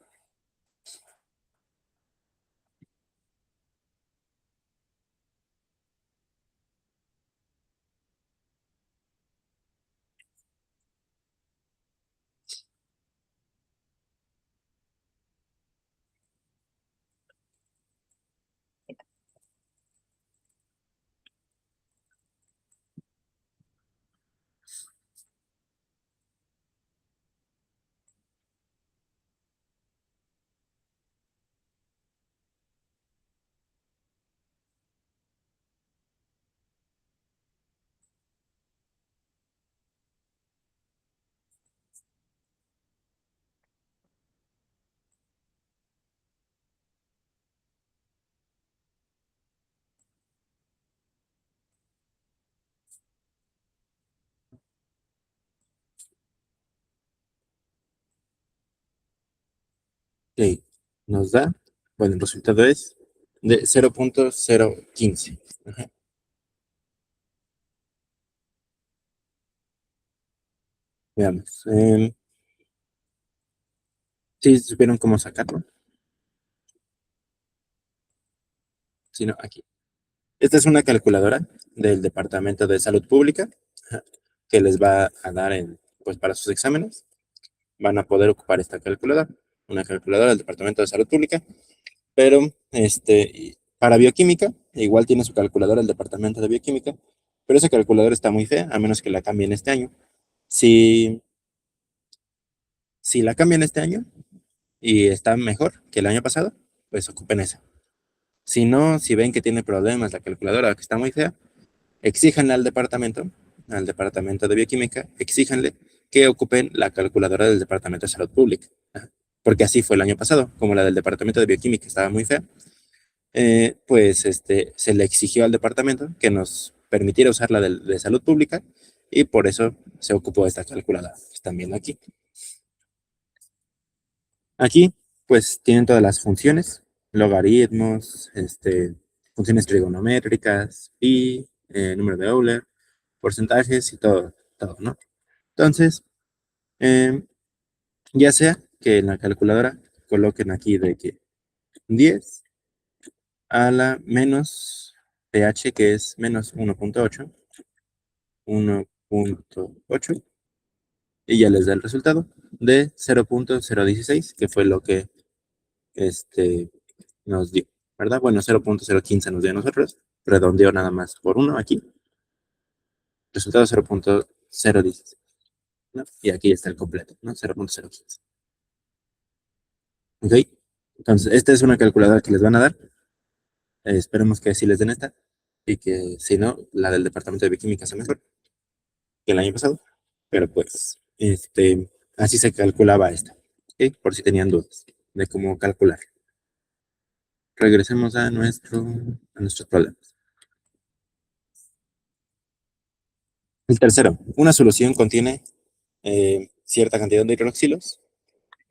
[SPEAKER 1] Ok, nos da, bueno, el resultado es de 0.015. Ajá. Veamos. ¿Sí supieron cómo sacarlo? Si no, aquí. Esta es una calculadora del Departamento de Salud Pública, ajá, que les va a dar pues para sus exámenes. Van a poder ocupar esta calculadora, una calculadora del Departamento de Salud Pública, pero para bioquímica, igual tiene su calculadora el Departamento de Bioquímica, pero esa calculadora está muy fea, a menos que la cambien este año. Si, si la cambian este año y está mejor que el año pasado, pues ocupen esa. Si no, si ven que tiene problemas la calculadora, que está muy fea, exíjanle al departamento de bioquímica, exíjanle que ocupen la calculadora del Departamento de Salud Pública. Ajá. Porque así fue el año pasado, como la del Departamento de Bioquímica estaba muy fea, pues se le exigió al departamento que nos permitiera usar la de Salud Pública y por eso se ocupó esta calculadora que están viendo aquí. Aquí, pues tienen todas las funciones, logaritmos, funciones trigonométricas, pi, número de Euler, porcentajes y todo, todo, ¿no? Entonces, eh, ya sea que en la calculadora coloquen aquí de que 10 a la menos pH, que es menos 1.8, y ya les da el resultado de 0.016, que fue lo que nos dio, ¿verdad? Bueno, 0.015 nos dio a nosotros, redondeó nada más por uno aquí, resultado 0.016, ¿no? Y aquí está el completo, ¿no? 0.015. ¿Ok? Entonces, esta es una calculadora que les van a dar. Esperemos que sí les den esta y que si no, la del Departamento de Bioquímica sea mejor que el año pasado. Pero pues, así se calculaba esta, ¿ok? Por si tenían dudas de cómo calcular. Regresemos a nuestros problemas. El tercero, una solución contiene cierta cantidad de hidroxilos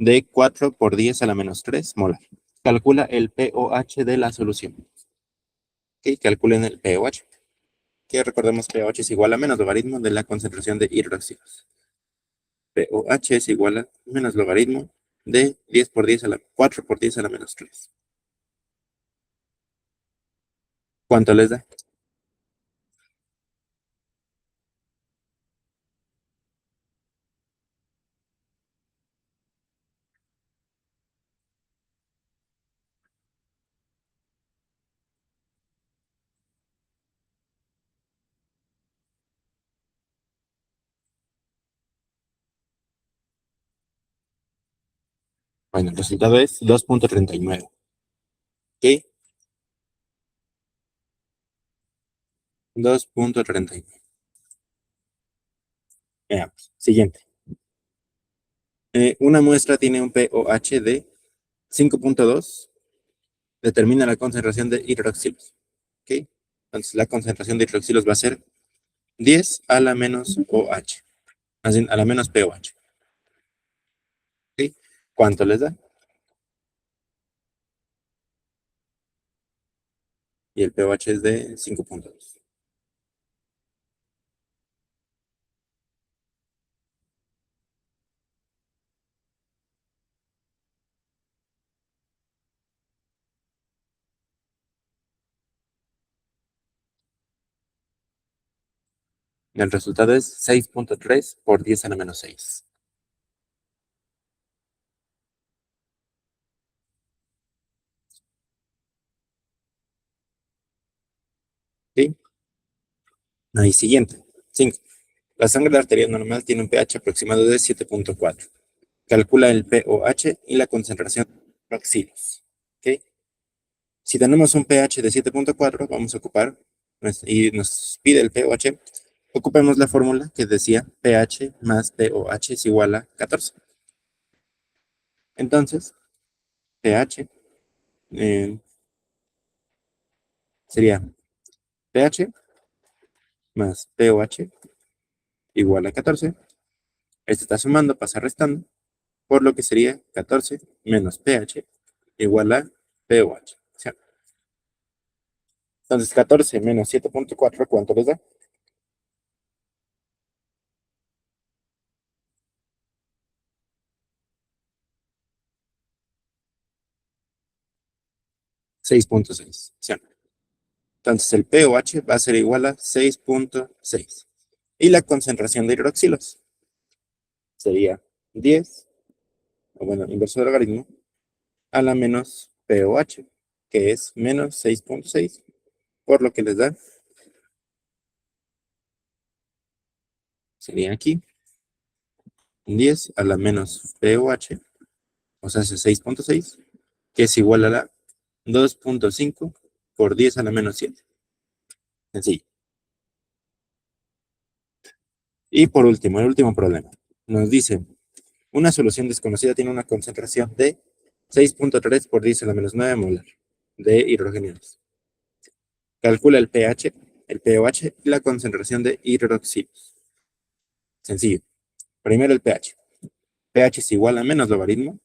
[SPEAKER 1] de 4 por 10 a la menos 3 molar. Calcula el pOH de la solución. ¿Ok? Calculen el pOH. Que recordemos que pOH es igual a menos logaritmo de la concentración de hidroxilos. pOH es igual a menos logaritmo de 10 por 10 a la 4 por 10 a la menos 3. ¿Cuánto les da? Bueno, el resultado es 2.39. ¿Ok? 2.39. Veamos. Siguiente. Una muestra tiene un pOH de 5.2. Determina la concentración de hidroxilos. ¿Ok? Entonces la concentración de hidroxilos va a ser 10 a la menos OH. Así, a la menos pOH. ¿Ok? ¿Cuánto les da? Y el pOH es de 5.2. El resultado es 6.3 por 10 a la menos 6. ¿Sí? Ahí, siguiente. 5. La sangre arterial normal tiene un pH aproximado de 7.4. Calcula el pOH y la concentración de bacilos. ¿Ok? Si tenemos un pH de 7.4, vamos a ocupar, y nos pide el pOH, ocupemos la fórmula que decía pH más pOH es igual a 14. Entonces, pH sería pH más pOH igual a 14. Esto está sumando, pasa restando, por lo que sería 14 menos pH igual a pOH. O sea, entonces, 14 menos 7.4, ¿cuánto les da? 6.6. ¿Sí? Entonces, el pOH va a ser igual a 6.6. Y la concentración de hidroxilos sería 10, o bueno, inverso del logaritmo, a la menos pOH, que es menos 6.6, por lo que les da, sería aquí, 10 a la menos pOH, o sea, es 6.6, que es igual a la 2.5 por 10 a la menos 7. Sencillo. Y por último, el último problema. Nos dice, una solución desconocida tiene una concentración de 6.3 por 10 a la menos 9 molar de hidrogenios. Calcula el pH, el pOH y la concentración de hidroxilos. Sencillo. Primero el pH. pH es igual a menos logaritmo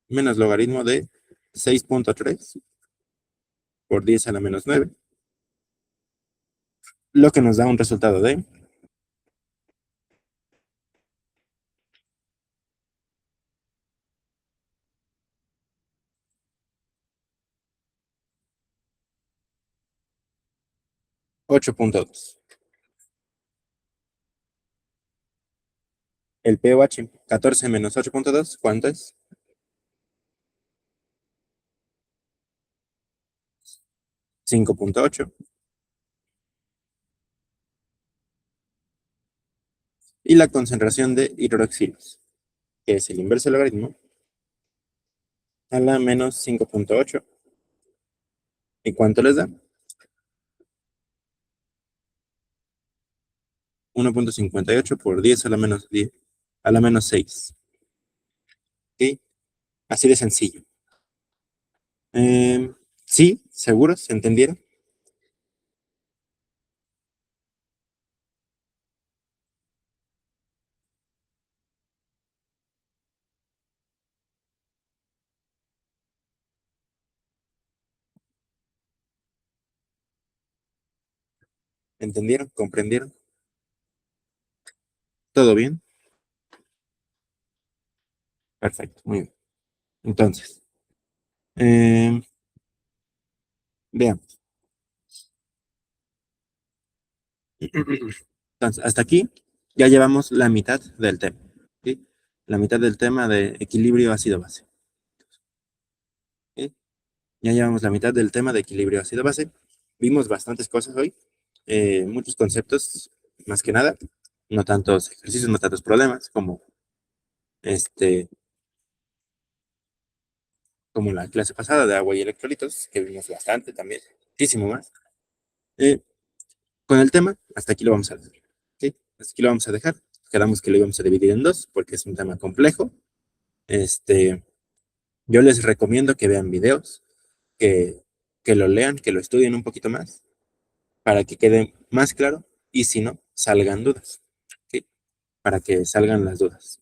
[SPEAKER 1] de 6.3 por 10 a la menos 9, lo que nos da un resultado de 8.2. El pOH, 14 menos 8.2, ¿cuánto es? 5.8. Y la concentración de hidroxilos, que es el inverso del logaritmo, a la menos 5.8. ¿Y cuánto les da? 1.58 por 10 a la menos 10, a la menos 6. ¿Ok? Así de sencillo. Sí, ¿seguros? ¿Se entendieron? ¿Entendieron? ¿Comprendieron? ¿Todo bien? Perfecto, muy bien. Entonces, eh, veamos. Entonces, hasta aquí ya llevamos la mitad del tema. ¿Sí? La mitad del tema de equilibrio ácido-base. ¿Sí? Ya llevamos la mitad del tema de equilibrio ácido-base. Vimos bastantes cosas hoy, muchos conceptos, más que nada, no tantos ejercicios, no tantos problemas, este, como la clase pasada de agua y electrolitos, que vimos bastante también, muchísimo más. Eh, con el tema, hasta aquí lo vamos a dejar. ¿Sí? Hasta aquí lo vamos a dejar. Quedamos que lo íbamos a dividir en dos, porque es un tema complejo. Yo les recomiendo que vean videos, que, que lo lean, que lo estudien un poquito más, para que quede más claro, y si no, salgan dudas. ¿Sí? Para que salgan las dudas.